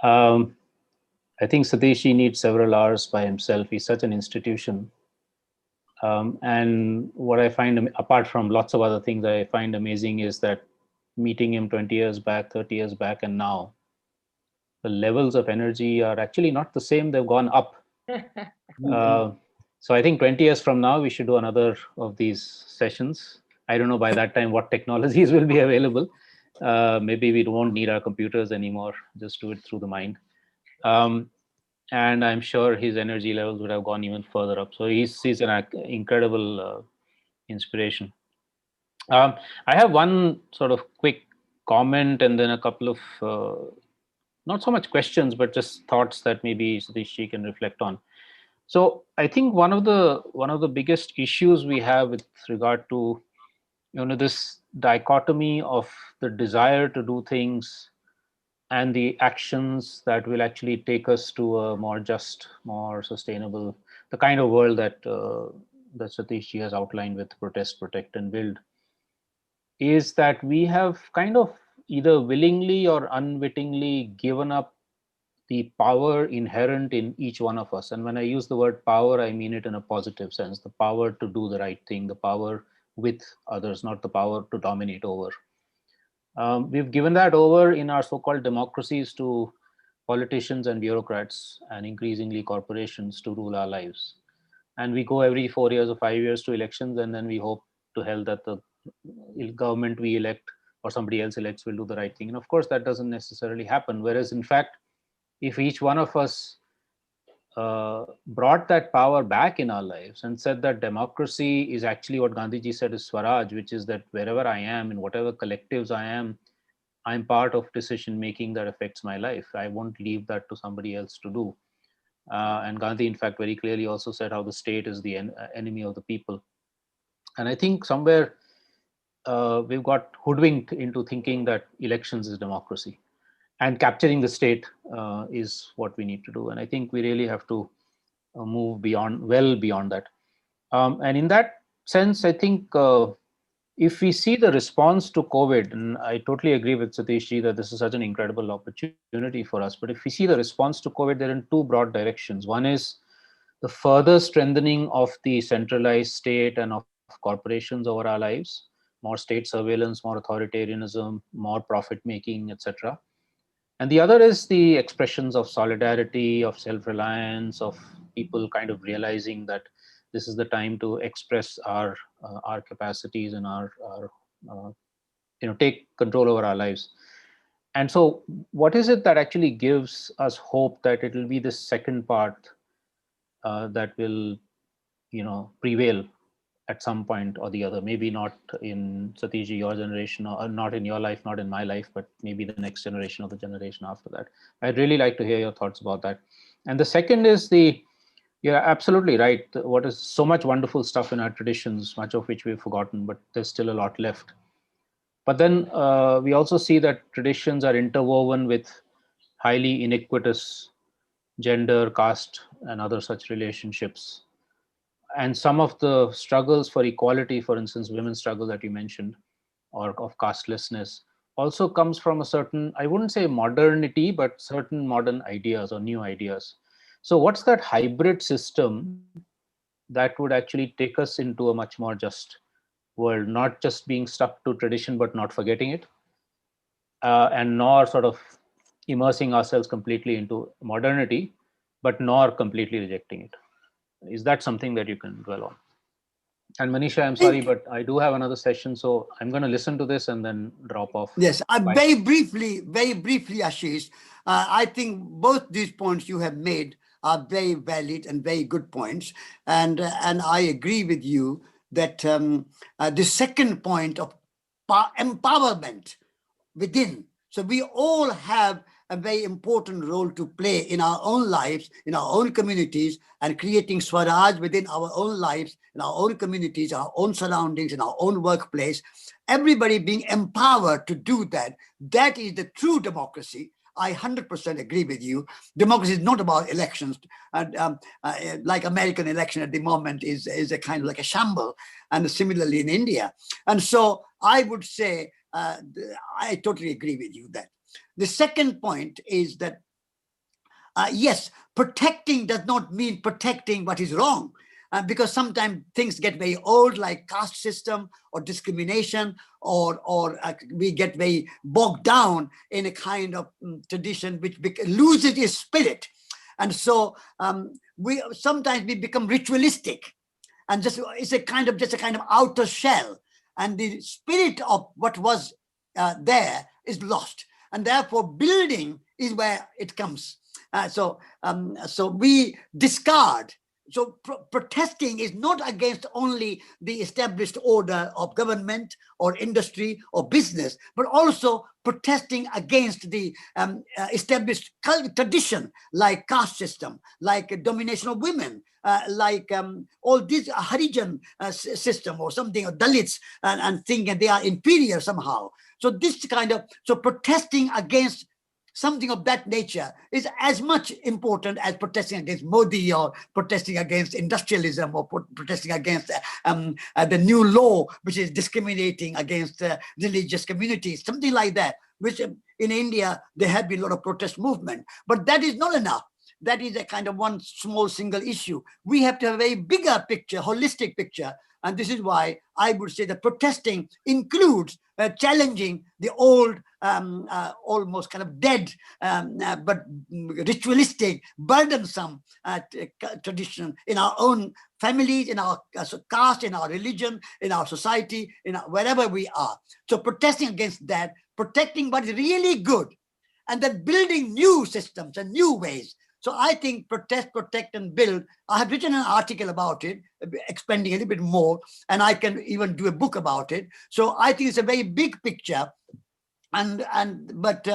I think Satish needs several hours by himself. He's such an institution. And what I find, apart from lots of other things I find amazing, is that meeting him 20 years back, 30 years back, and now, the levels of energy are actually not the same. They've gone up. So I think 20 years from now, we should do another of these sessions. I don't know by that time what technologies will be available. Maybe we won't need our computers anymore. Just do it through the mind. And I'm sure his energy levels would have gone even further up. So he's an incredible inspiration. I have one sort of quick comment and then a couple of not so much questions, but just thoughts that maybe Satish can reflect on. So I think one of the biggest issues we have with regard to this dichotomy of the desire to do things and the actions that will actually take us to a more just, more sustainable, the kind of world that that Satish has outlined with Protest, Protect, and Build, is that we have kind of either willingly or unwittingly given up the power inherent in each one of us. And when I use the word power, I mean it in a positive sense, the power to do the right thing, the power with others, not the power to dominate over. We've given that over in our so-called democracies to politicians and bureaucrats, and increasingly corporations, to rule our lives. And we go every 4 years or 5 years to elections, and then we hope to hell that the government we elect or somebody else elects will do the right thing. And of course, that doesn't necessarily happen. Whereas in fact, if each one of us brought that power back in our lives and said that democracy is actually what Gandhiji said is Swaraj, which is that wherever I am, in whatever collectives I am, I'm part of decision making that affects my life. I won't leave that to somebody else to do. And Gandhi, in fact, very clearly also said how the state is the enemy of the people. And I think somewhere we've got hoodwinked into thinking that elections is democracy, and capturing the state is what we need to do. And I think we really have to move well beyond that. And in that sense, I think if we see the response to COVID, and I totally agree with Satish that this is such an incredible opportunity for us, but if we see the response to COVID, they're in two broad directions. One is the further strengthening of the centralized state and of corporations over our lives, more state surveillance, more authoritarianism, more profit making, etc. And the other is the expressions of solidarity, of self-reliance, of people kind of realizing that this is the time to express our capacities and our take control over our lives. And so what is it that actually gives us hope that it will be this second part that will prevail at some point or the other? Maybe not in Satish, your generation, or not in your life, not in my life, but maybe the next generation or the generation after that. I'd really like to hear your thoughts about that. And the second is you're absolutely right. What is so much wonderful stuff in our traditions, much of which we've forgotten, but there's still a lot left. But then we also see that traditions are interwoven with highly iniquitous gender, caste, and other such relationships. And some of the struggles for equality, for instance, women's struggle that you mentioned, or of castelessness, also comes from a certain, I wouldn't say modernity, but certain modern ideas or new ideas. So what's that hybrid system that would actually take us into a much more just world, not just being stuck to tradition, but not forgetting it, and nor sort of immersing ourselves completely into modernity, but nor completely rejecting it? Is that something that you can dwell on? And Manisha, I'm sorry, but I do have another session, so I'm going to listen to this and then drop off. Yes, very briefly, Ashish, I think both these points you have made are very valid and very good points. And I agree with you that the second point of empowerment within. So we all have a very important role to play in our own lives, in our own communities, and creating Swaraj within our own lives, in our own communities, our own surroundings, in our own workplace. Everybody being empowered to do that. That is the true democracy. I 100% agree with you. Democracy is not about elections. Like American election at the moment is a kind of like a shamble, and similarly in India. And so I would say, I totally agree with you that. The second point is that, yes, protecting does not mean protecting what is wrong. Because sometimes things get very old, like caste system or discrimination, or we get very bogged down in a kind of tradition which loses its spirit. And so sometimes we become ritualistic, and just it's a kind of outer shell, and the spirit of what was there is lost, and therefore building is where it comes. So we discard. So protesting is not against only the established order of government or industry or business, but also protesting against the established tradition, like caste system, like domination of women, like all this Harijan system or something, or Dalits, and thinking they are inferior somehow. So this so protesting against something of that nature is as much important as protesting against Modi, or protesting against industrialism, or protesting against the new law which is discriminating against religious communities, something like that, which in India there have been a lot of protest movement. But that is not enough. That is a kind of one small single issue. We have to have a very bigger picture, holistic picture. And this is why I would say that protesting includes challenging the old, almost kind of dead, but ritualistic, burdensome tradition in our own families, in our caste, in our religion, in our society, wherever we are. So protesting against that, protecting what is really good, and then building new systems and new ways. So I think protest, protect, and build. I have written an article about it, expanding a little bit more, and I can even do a book about it. So I think it's a very big picture. But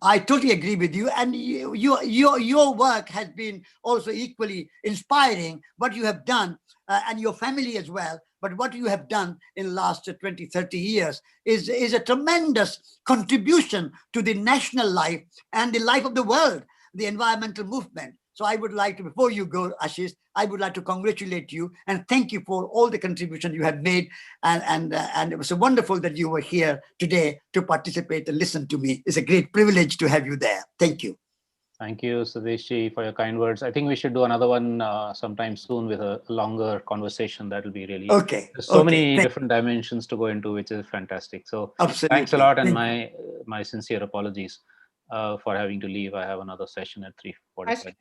I totally agree with you. And your work has been also equally inspiring, what you have done, and your family as well. But what you have done in the last 20, 30 years is a tremendous contribution to the national life and the life of the world, the environmental movement. So I would like to, before you go, Ashish, I would like to congratulate you and thank you for all the contribution you have made. And it was so wonderful that you were here today to participate and listen to me. It's a great privilege to have you there. Thank you. Thank you, Satish, for your kind words. I think we should do another one sometime soon with a longer conversation. That will be really okay. There's so many different dimensions to go into, which is fantastic. So absolutely. Thanks a lot, and my sincere apologies for having to leave. I have another session at 3:45.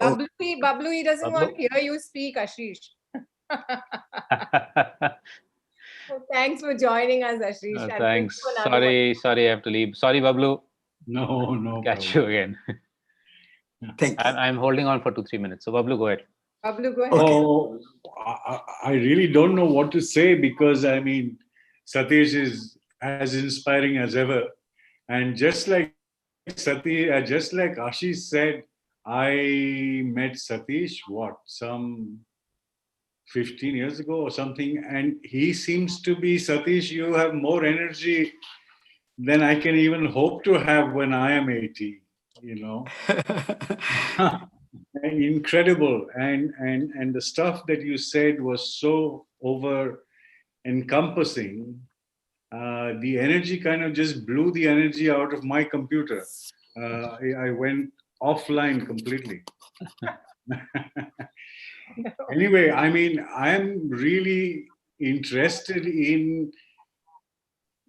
Bablu, he doesn't want to hear you speak, Ashish. Thanks for joining us, Ashish. And Thanks. for another Sorry, I have to leave. Sorry, Bablu. No Catch problem. you again. Thank you. I'm holding on for 2-3 minutes. So Bablu, go ahead. Bablu, go ahead. Oh, I really don't know what to say, because I mean, Satish is as inspiring as ever. And just like Satish, just like Ashish said, I met Satish, some 15 years ago or something. And he seems to be, Satish, you have more energy than I can even hope to have when I am 80, you know. Incredible. And the stuff that you said was so over encompassing. The energy kind of just blew the energy out of my computer. I went offline completely. Anyway, I mean, I'm really interested in,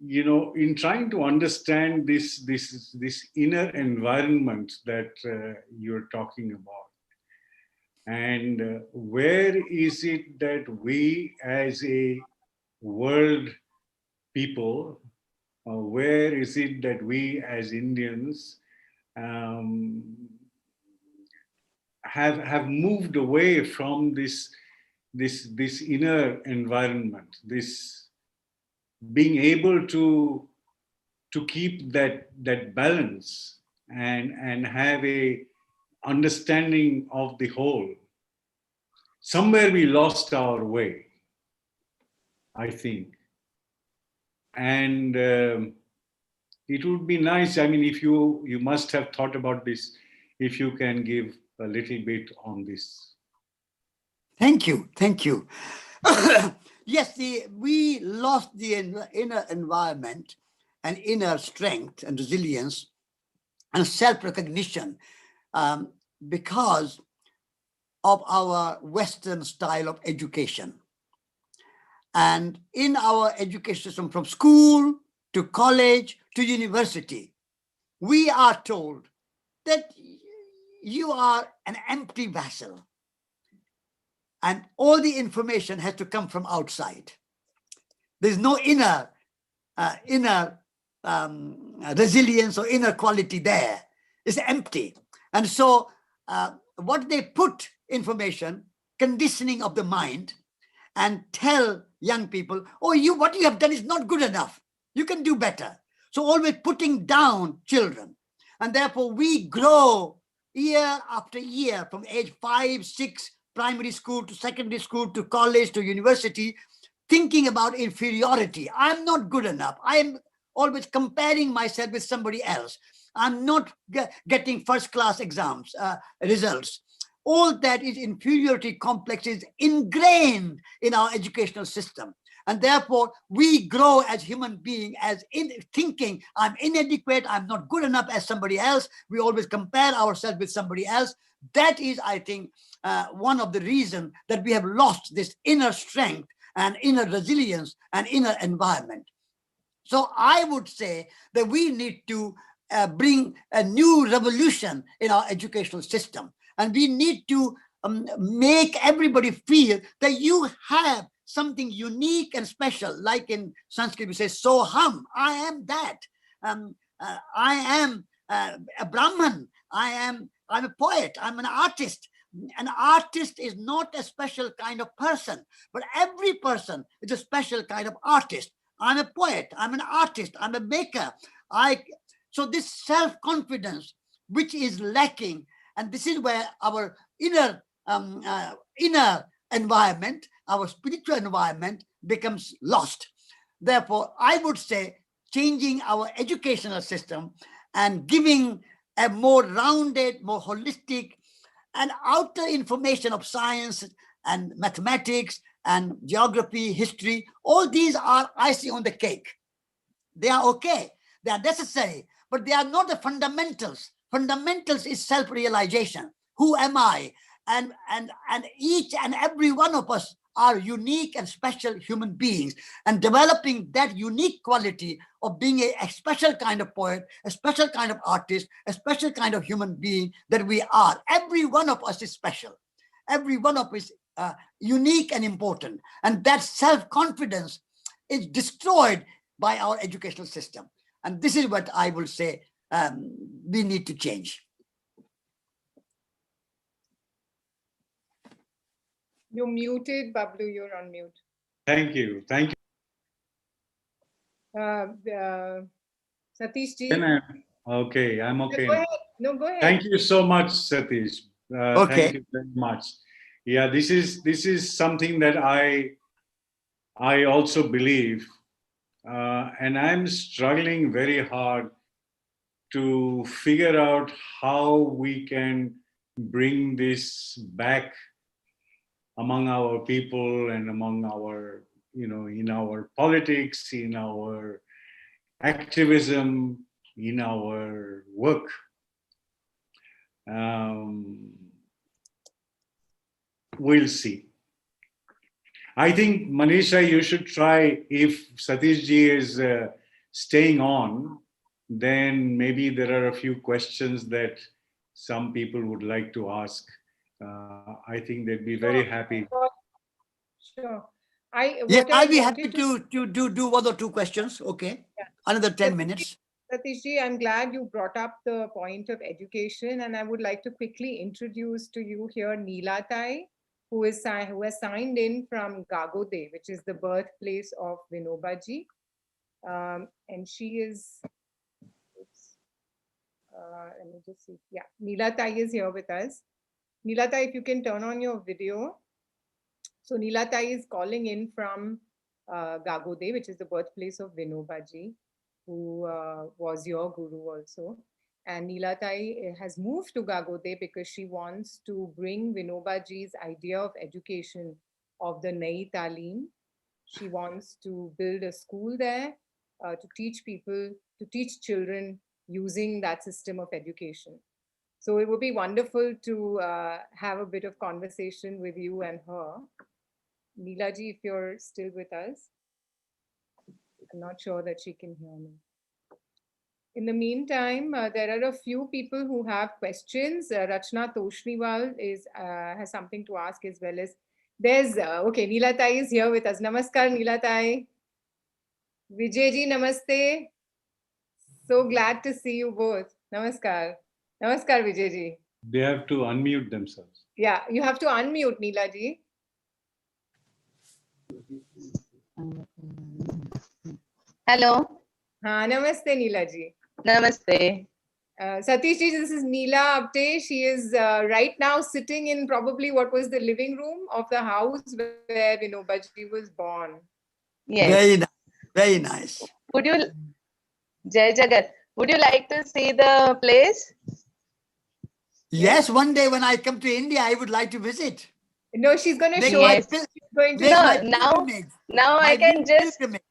in trying to understand this inner environment that you're talking about. And where is it that we as a world people, where is it that we as Indians um, have moved away from this inner environment, this being able to keep that balance and have a understanding of the whole. Somewhere we lost our way, I think. And it would be nice, I mean, if you must have thought about this, if you can give a little bit on this. Thank you. Yes, we lost the inner environment and inner strength and resilience and self-recognition because of our Western style of education. And in our education system, from school to college to university, we are told that you are an empty vessel and all the information has to come from outside. There's no inner resilience or inner quality there. It's empty. And so what they put information, conditioning of the mind, and tell young people, oh, what you have done is not good enough. You can do better. So always putting down children. And therefore we grow year after year from age 5, 6, primary school to secondary school to college to university, thinking about inferiority. I'm not good enough. I am always comparing myself with somebody else. I'm not getting first class exams, results. All that is inferiority complex is ingrained in our educational system. And therefore, we grow as human beings as thinking I'm inadequate, I'm not good enough as somebody else. We always compare ourselves with somebody else. That is, I think, one of the reasons that we have lost this inner strength and inner resilience and inner environment. So I would say that we need to bring a new revolution in our educational system. And we need to make everybody feel that you have something unique and special. Like in Sanskrit, we say, Soham, I am that. I am a Brahman. I'm a poet. I'm an artist. An artist is not a special kind of person, but every person is a special kind of artist. I'm a poet. I'm an artist. I'm a maker. So this self-confidence, which is lacking, and this is where our inner environment, our spiritual environment becomes lost. Therefore, I would say changing our educational system and giving a more rounded, more holistic and outer information of science and mathematics and geography, history, all these are icing on the cake. They are okay. They are necessary, but they are not the fundamentals. Fundamentals is self-realization. Who am I? And each and every one of us are unique and special human beings, and developing that unique quality of being a special kind of poet, a special kind of artist, a special kind of human being that we are. Every one of us is special. Every one of us is unique and important. And that self-confidence is destroyed by our educational system. And this is what I will say we need to change. You're muted, Bablu. You're on mute. Thank you. Thank you. Satish ji. Okay, I'm okay. Go ahead. No, go ahead. Thank you so much, Satish. Okay. Thank you very much. Yeah, this is something that I also believe, and I'm struggling very hard to figure out how we can bring this back among our people and among our, in our politics, in our activism, in our work. We'll see. I think, Manisha, you should try, if Satish ji is staying on, then maybe there are a few questions that some people would like to ask. I think they'd be very happy. Sure. Yes, I'll be happy to do 1 or 2 questions. Okay. Yeah. Another 10 minutes. Satish ji, I'm glad you brought up the point of education, and I would like to quickly introduce to you here Neelatai, who has signed in from Gagode, which is the birthplace of Vinobaji. And she is, let me just see. Yeah, Neelatai is here with us. Neelatai, if you can turn on your video. So Neelatai is calling in from Gagode, which is the birthplace of Vinobaji, who was your guru also. And Neelatai has moved to Gagode because she wants to bring Vinobaji's idea of education, of the Nai Talim. She wants to build a school there to teach people, to teach children using that system of education. So it would be wonderful to have a bit of conversation with you and her. Neelaji, if you're still with us. I'm not sure that she can hear me. In the meantime, there are a few people who have questions. Rachna Toshniwal has something to ask, as well as there's, okay, Neelatai is here with us. Namaskar, Neelatai. Vijayji, namaste. So glad to see you both. Namaskar. Namaskar, Vijayji. They have to unmute themselves. Yeah, you have to unmute, Neelaji. Hello. Namaste, Neelaji. Namaste. Satish ji, this is Neela Apte. She is right now sitting in probably what was the living room of the house where Vinobaji was born. Yes. Very nice. Very nice. Would you, Jai Jagat, would you like to see the place? Yes, one day when I come to India, I would like to visit. No, she's going to Make show my us. pil- She's going to make No, my now- pilgrimage. Now I My can pilgrimage.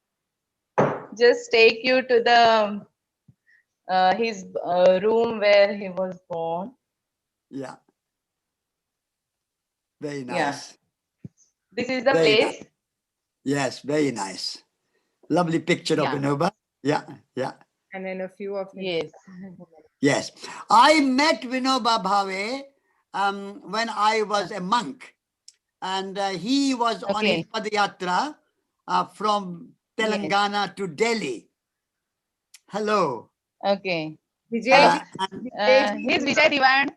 just take you to the his room where he was born. Yeah. Very Yeah. nice. This is the Very place. Yes, very nice. Lovely picture of Yeah. Vinoba. Yeah, yeah. And then a few of them. Yes. Yes. I met Vinoba Bhave when I was a monk. And he was on his Okay. Padayatra from Telangana to Delhi. Hello. Okay. Vijay, And He's Vijay Diwan.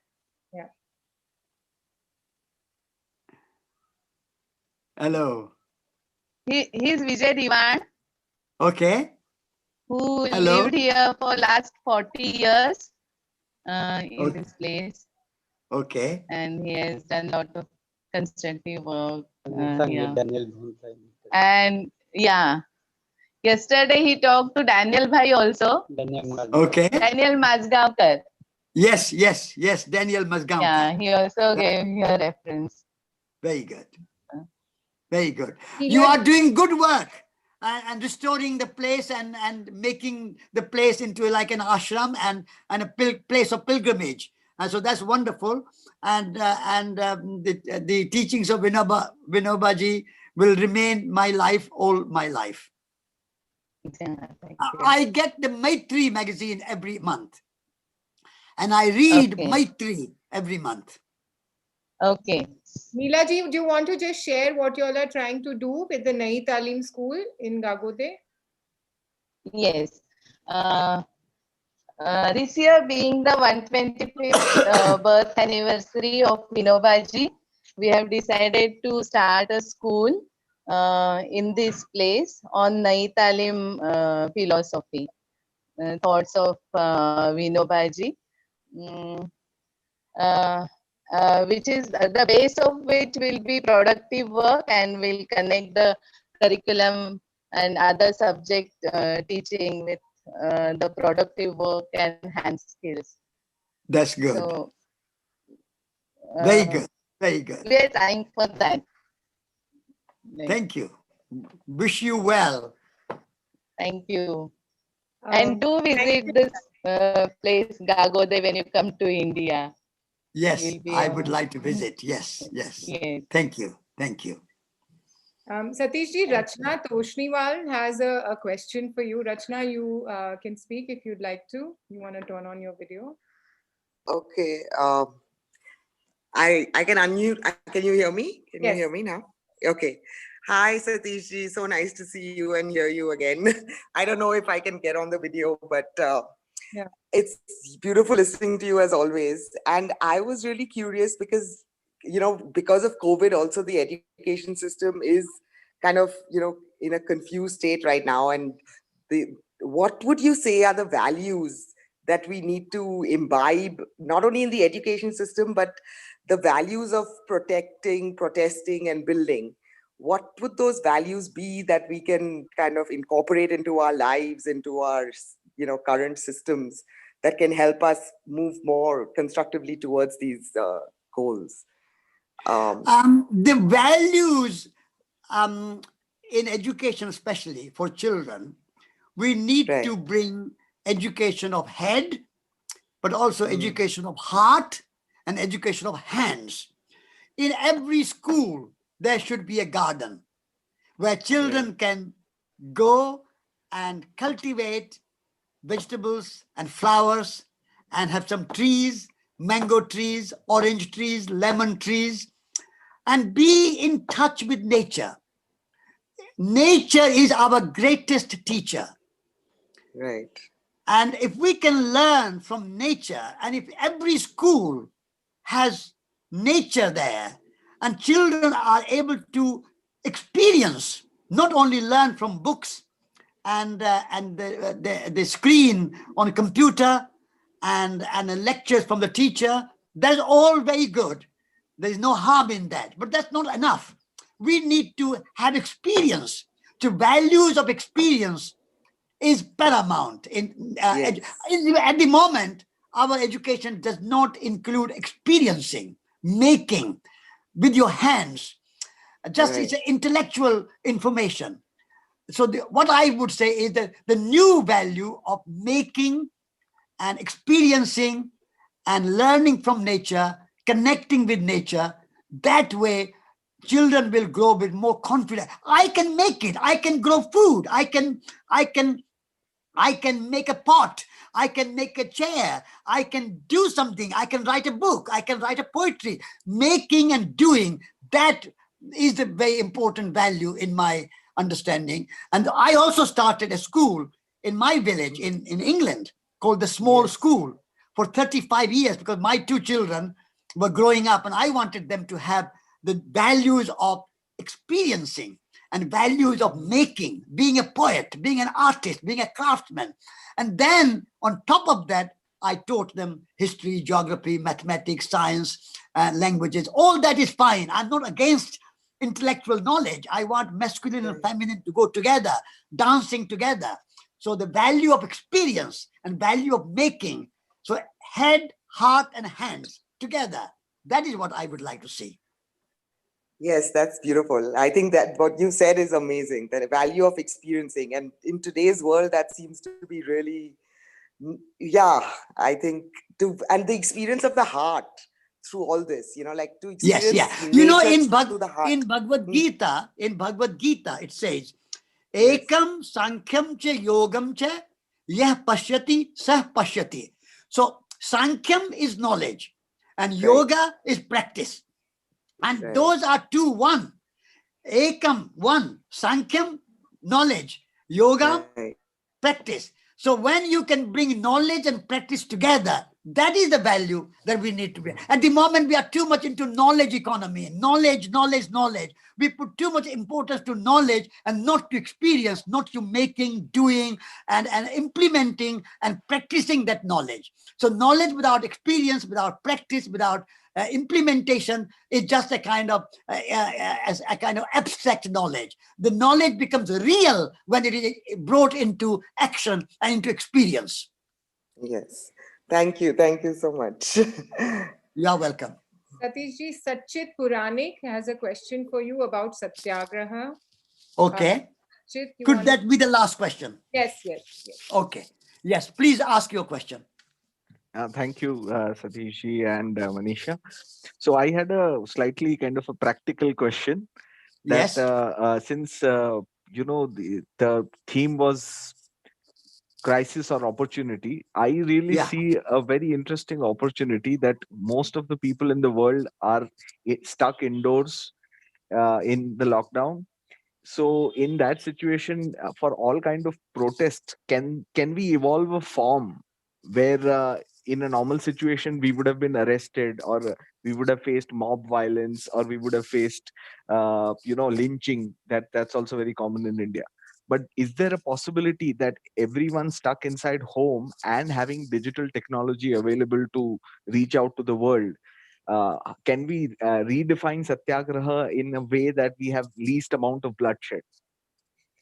hello. He's Vijay Diwan, Okay. who Hello. lived here for last 40 years in Okay. this place, Okay. and he has done a lot of constructive work here. And yeah, yesterday he talked to Daniel Bhai also. Okay. Daniel Mazgaonkar. Yes, yes, yes. Daniel Mazgaonkar. Yeah, he also gave here reference. Very good. Very good. He You had- are doing good work and restoring the place and making the place into like an ashram and a place of pilgrimage. And so that's wonderful. And the teachings of Vinobaji will remain my life, all my life. Yeah, thank you. I get the Maitri magazine every month. And I read Okay. Maitri every month. Okay. Neela ji, do you want to just share what you all are trying to do with the Nai Talim school in Gagode? Yes. This year being the 125th birth anniversary of Vinobaji, we have decided to start a school in this place on Nai Talim philosophy, thoughts of Vinobaji. Which is the base of which will be productive work and will connect the curriculum and other subject teaching with the productive work and hand skills. That's good. So, Very good. Very good. we are trying for that. Thank you. Wish you well. Thank you. And do Thank visit you. this place, Gagode, when you come to India. Yes, Will be I a- would like to visit. Yes, yes. Yes. Thank you. Thank you. Satish ji, Rachna Toshniwal has a question for you. Rachna, you can speak if you'd like to. You want to turn on your video? Okay. I can unmute. Can you hear me? Can you Yes. hear me now? Okay. Hi, Satish ji. So nice to see you and hear you again. I don't know if I can get on the video, but Yeah. it's beautiful listening to you as always. And I was really curious because, because of COVID, also the education system is kind of, in a confused state right now. And what would you say are the values that we need to imbibe, not only in the education system, but the values of protecting, protesting, and building? What would those values be that we can kind of incorporate into our lives, into our, current systems that can help us move more constructively towards these goals? The values in education, especially for children, we need Right. to bring education of head, but also education of heart and education of hands. In every school, there should be a garden where children can go and cultivate vegetables and flowers and have some trees, mango trees, orange trees, lemon trees, and be in touch with nature. Nature is our greatest teacher. Right. And if we can learn from nature, and if every school has nature there, and children are able to experience, not only learn from books and the screen on a computer and the lectures from the teacher, that's all very good. There's no harm in that, but that's not enough. We need to have experience. The values of experience is paramount. At the moment, our education does not include experiencing, making with your hands. Just Right. it's an intellectual information. So what I would say is that the new value of making and experiencing and learning from nature, connecting with nature, that way children will grow with more confidence. I can make it. I can grow food. I can make a pot. I can make a chair. I can do something. I can write a book. I can write a poetry. Making and doing, that is a very important value in my understanding. And I also started a school in my village in England called the Small School for 35 years because my two children were growing up and I wanted them to have the values of experiencing and values of making, being a poet, being an artist, being a craftsman. And then on top of that, I taught them history, geography, mathematics, science, languages. All that is fine. I'm not against intellectual knowledge. I want masculine and feminine to go together, dancing together. So the value of experience and value of making. So head, heart, and hands together. That is what I would like to see. Yes, that's beautiful. I think that what you said is amazing, the value of experiencing. And in today's world, that seems to be really, I think, and the experience of the heart through all this, like to experience nature through the heart. In Bhagavad Gita, it says, Ekam Sankham cha Yogam cha Yah Pashyati Sah Pashyati. So Sankham is knowledge and yoga is practice. And Right. those are two, one. Ekam, one. Sankhya, knowledge. Yoga, Right. practice. So when you can bring knowledge and practice together, that is the value that we need to be. At the moment, we are too much into knowledge economy. Knowledge, knowledge, knowledge. We put too much importance to knowledge and not to experience, not to making, doing, and implementing and practicing that knowledge. So knowledge without experience, without practice, without implementation is just a kind of abstract knowledge. The knowledge becomes real when it is brought into action and into experience. Yes. Thank you. Thank you so much. You are welcome. Satishji, Satchit Puranik has a question for you about Satyagraha. Okay. Satchit, you Could want that be the last question? Yes, yes, yes. Okay. Yes, please ask your question. Thank you, Satish and Manisha. So I had a slightly kind of a practical question that Yes. since the theme was crisis or opportunity, I really Yeah. see a very interesting opportunity that most of the people in the world are stuck indoors in the lockdown. So in that situation, for all kind of protests, can we evolve a form where in a normal situation we would have been arrested, or we would have faced mob violence, or we would have faced lynching? That's also very common in India. But is there a possibility that everyone stuck inside home and having digital technology available to reach out to the world, can we redefine satyagraha in a way that we have least amount of bloodshed?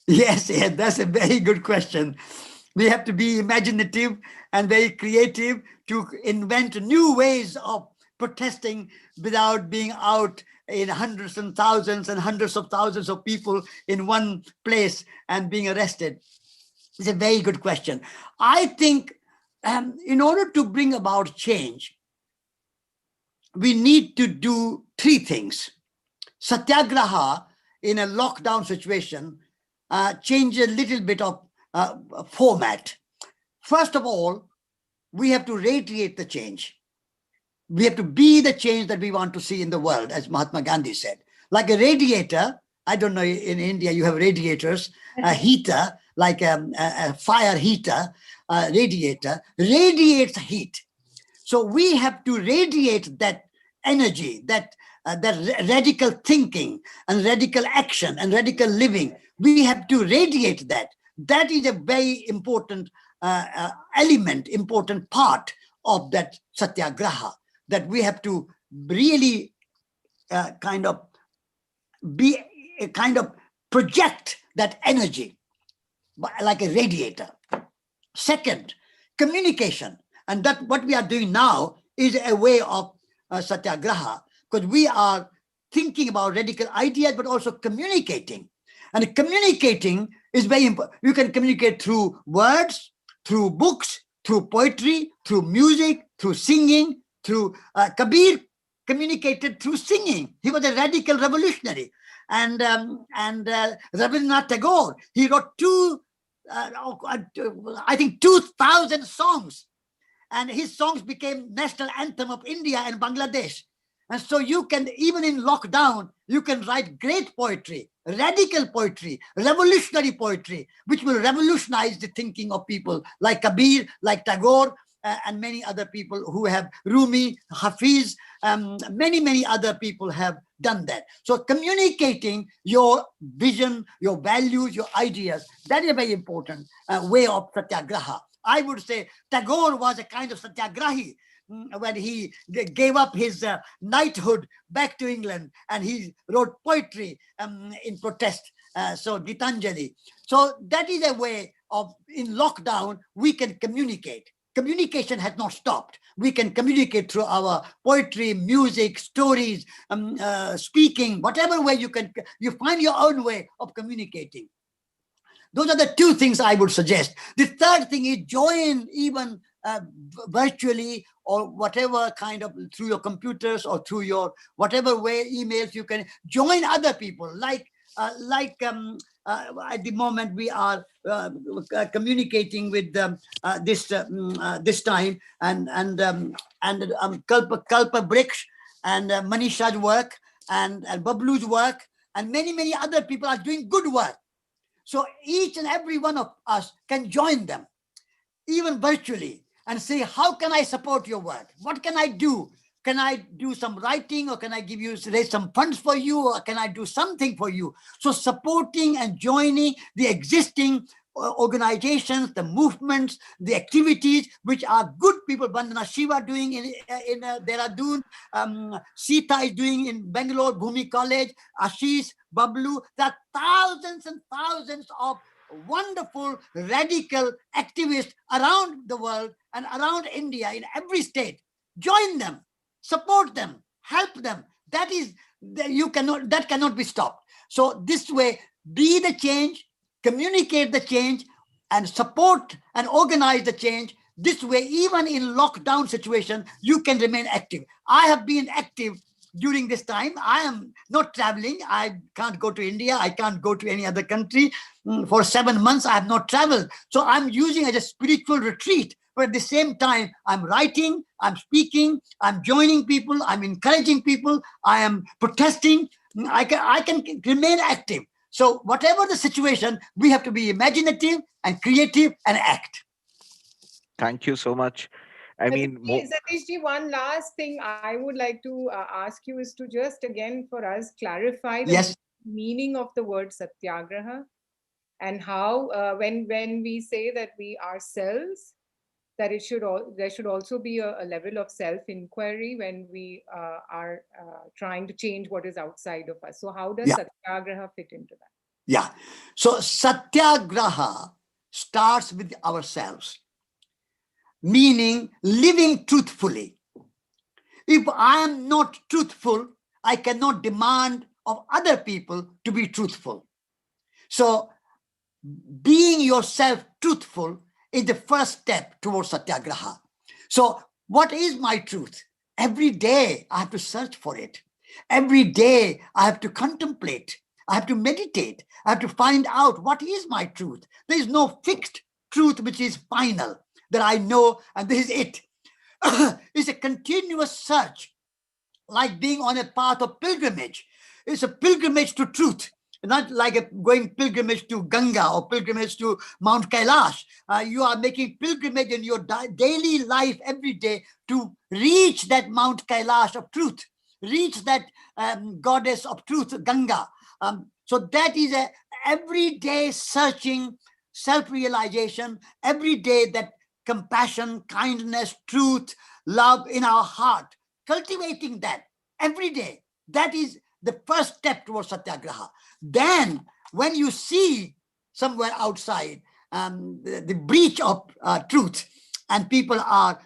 Yes, yeah, that's a very good question. We have to be imaginative and very creative to invent new ways of protesting without being out in hundreds and hundreds of thousands of people in one place and being arrested. It's a very good question. I think in order to bring about change, we need to do three things. Satyagraha in a lockdown situation change a little bit of format. First of all, we have to radiate the change. We have to be the change that we want to see in the world, as Mahatma Gandhi said. Like a radiator, I don't know, in India you have radiators, a heater, like a fire heater, radiator, radiates heat. So we have to radiate that energy, that radical thinking and radical action and radical living. We have to radiate that. That is a very important element, important part of that satyagraha, that we have to really kind of project that energy like a radiator. Second, communication. And that what we are doing now is a way of satyagraha, because we are thinking about radical ideas, but also communicating. And communicating is very important. You can communicate through words, through books, through poetry, through music, through singing, through Kabir communicated through singing. He was a radical revolutionary. And Rabindranath Tagore, he wrote I think 2,000 songs, and his songs became national anthem of India and Bangladesh. And so you can, even in lockdown, you can write great poetry, radical poetry, revolutionary poetry, which will revolutionize the thinking of people like Kabir, like Tagore, and many other people who have Rumi, Hafiz, many other people have done that. So communicating your vision, your values, your ideas, that is a very important way of satyagraha. I would say Tagore was a kind of satyagrahi when he gave up his knighthood back to England, and he wrote poetry in protest. So Gitanjali. So that is a way of, in lockdown, we can communicate. Communication has not stopped. We can communicate through our poetry, music, stories, speaking, whatever way you find your own way of communicating. Those are the two things I would suggest. The third thing is join even virtually or whatever kind of, through your computers or through your whatever way, emails, you can join other people. At the moment we are communicating with this time and Kalpavriksh and Manisha's work, and Bablu's work, and many, many other people are doing good work. So each and every one of us can join them, even virtually, and say, how can I support your work? What can I do? Can I do some writing, or can I raise some funds for you, or can I do something for you? So supporting and joining the existing organizations, the movements, the activities, which are good people. Vandana Shiva doing in Dehradun, Sita is doing in Bangalore, Bhumi College, Ashish, Bablu. There are thousands and thousands of wonderful, radical activists around the world and around India, in every state. Join them, support them, help them. That cannot be stopped. So this way, be the change, communicate the change, and support and organize the change. This way, even in lockdown situation, you can remain active. I have been active during this time. I am not traveling. I can't go to India. I can't go to any other country. For 7 months, I have not traveled. So I'm using it as a spiritual retreat. But at the same time, I'm writing, I'm speaking, I'm joining people, I'm encouraging people, I am protesting. I can remain active. So whatever the situation, we have to be imaginative and creative and act. Thank you so much. I mean, Satishji, one last thing I would like to ask you is to just again for us clarify the meaning of the word satyagraha, and how when we say that we ourselves, that there should also be a level of self-inquiry when we are trying to change what is outside of us. So how does satyagraha fit into that? Yeah. So satyagraha starts with ourselves, meaning living truthfully. If I am not truthful, I cannot demand of other people to be truthful. So being yourself truthful is the first step towards satyagraha. So what is my truth? Every day I have to search for it. Every day I have to contemplate. I have to meditate. I have to find out what is my truth. There is no fixed truth which is final, that I know and this is it. It's a continuous search, like being on a path of pilgrimage. It's a pilgrimage to truth. Not like going pilgrimage to Ganga or pilgrimage to Mount Kailash. You are making pilgrimage in your daily life every day to reach that Mount Kailash of truth, reach that goddess of truth, Ganga. So that is a everyday searching, self-realization, every day that compassion, kindness, truth, love in our heart, cultivating that every day. That is the first step towards satyagraha. Then when you see somewhere outside the breach of truth, and people are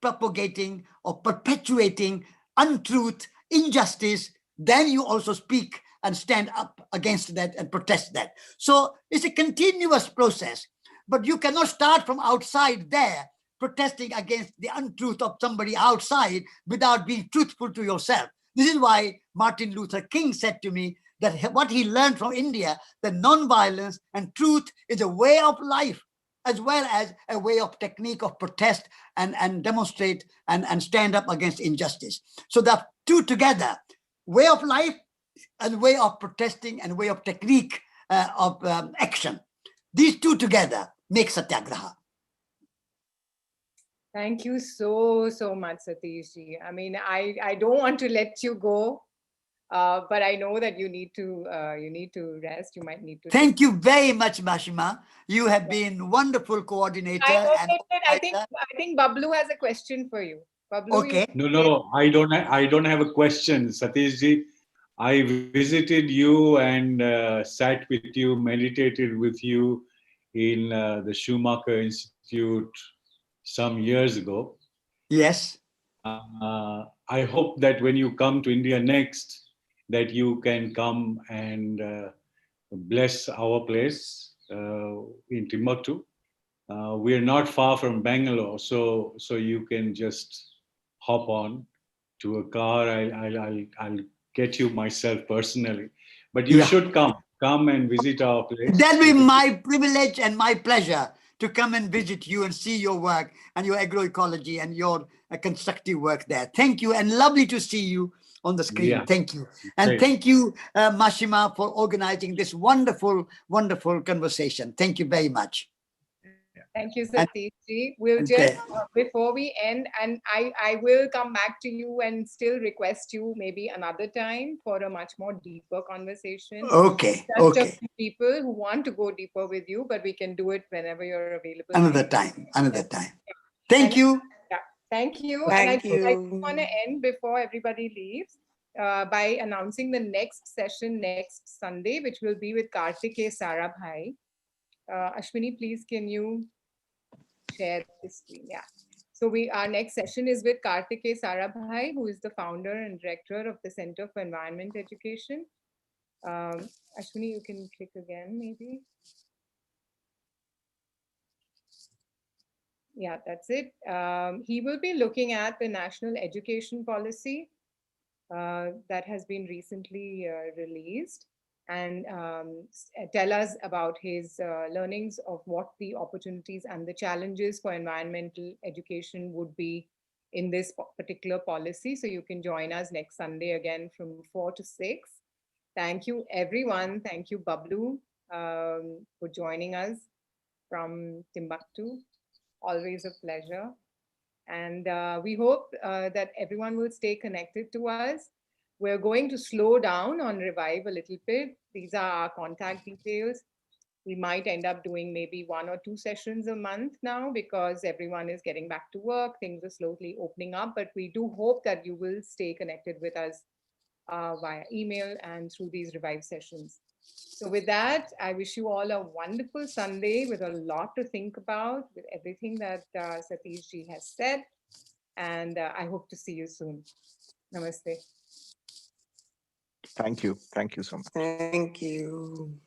propagating or perpetuating untruth, injustice, then you also speak and stand up against that and protest that. So it's a continuous process, but you cannot start from outside there protesting against the untruth of somebody outside without being truthful to yourself. This is why Martin Luther King said to me that what he learned from India, that nonviolence and truth is a way of life, as well as a way of technique of protest and demonstrate and stand up against injustice. So the two together, way of life and way of protesting and way of technique of action. These two together make satyagraha. Thank you so much, Satishji. I mean, I don't want to let you go, but I know that you need to rest. You might need to. Thank you very much, Mashima. You have been wonderful coordinator. I think Bablu has a question for you. Bablu, okay. No, I don't have a question, Satishji. I visited you and sat with you, meditated with you in the Schumacher Institute some years ago. Yes. I hope that when you come to India next, that you can come and bless our place in Timbaktu. We are not far from Bangalore, so you can just hop on to a car. I'll get you myself personally, but you should come and visit our place. That'll be my privilege and my pleasure to come and visit you and see your work and your agroecology and your constructive work there. Thank you, and lovely to see you on the screen. Yeah. Thank you. And Great. thank you, Mashima, for organizing this wonderful, wonderful conversation. Thank you very much. Thank you, And- Satish ji. We'll and just, then- before we end, and I will come back to you and still request you maybe another time for a much more deeper conversation. Okay, Just a okay. few people who want to go deeper with you, but we can do it whenever you're available. Another time, another time. Thank And- you. Yeah, thank you. Thank And I you. want to end before everybody leaves by announcing the next session next Sunday, which will be with Kartikeya Sarabhai. Ashwini, please, can you share the screen? Yeah. So our next session is with Kartikeya Sarabhai, who is the founder and director of the Center for Environment Education. Ashwini, you can click again, maybe. Yeah, that's it. He will be looking at the national education policy that has been recently released and tell us about his learnings of what the opportunities and the challenges for environmental education would be in this particular policy. So you can join us next Sunday again from 4 to 6. Thank you, everyone. Thank you, Bablu, for joining us from Timbaktu. Always a pleasure. And we hope that everyone will stay connected to us. We're going to slow down on Revive a little bit. These are our contact details. We might end up doing maybe 1 or 2 sessions a month now because everyone is getting back to work. Things are slowly opening up, but we do hope that you will stay connected with us via email and through these Revive sessions. So with that, I wish you all a wonderful Sunday with a lot to think about with everything that Satish ji has said. And I hope to see you soon. Namaste. Thank you. Thank you so much. Thank you.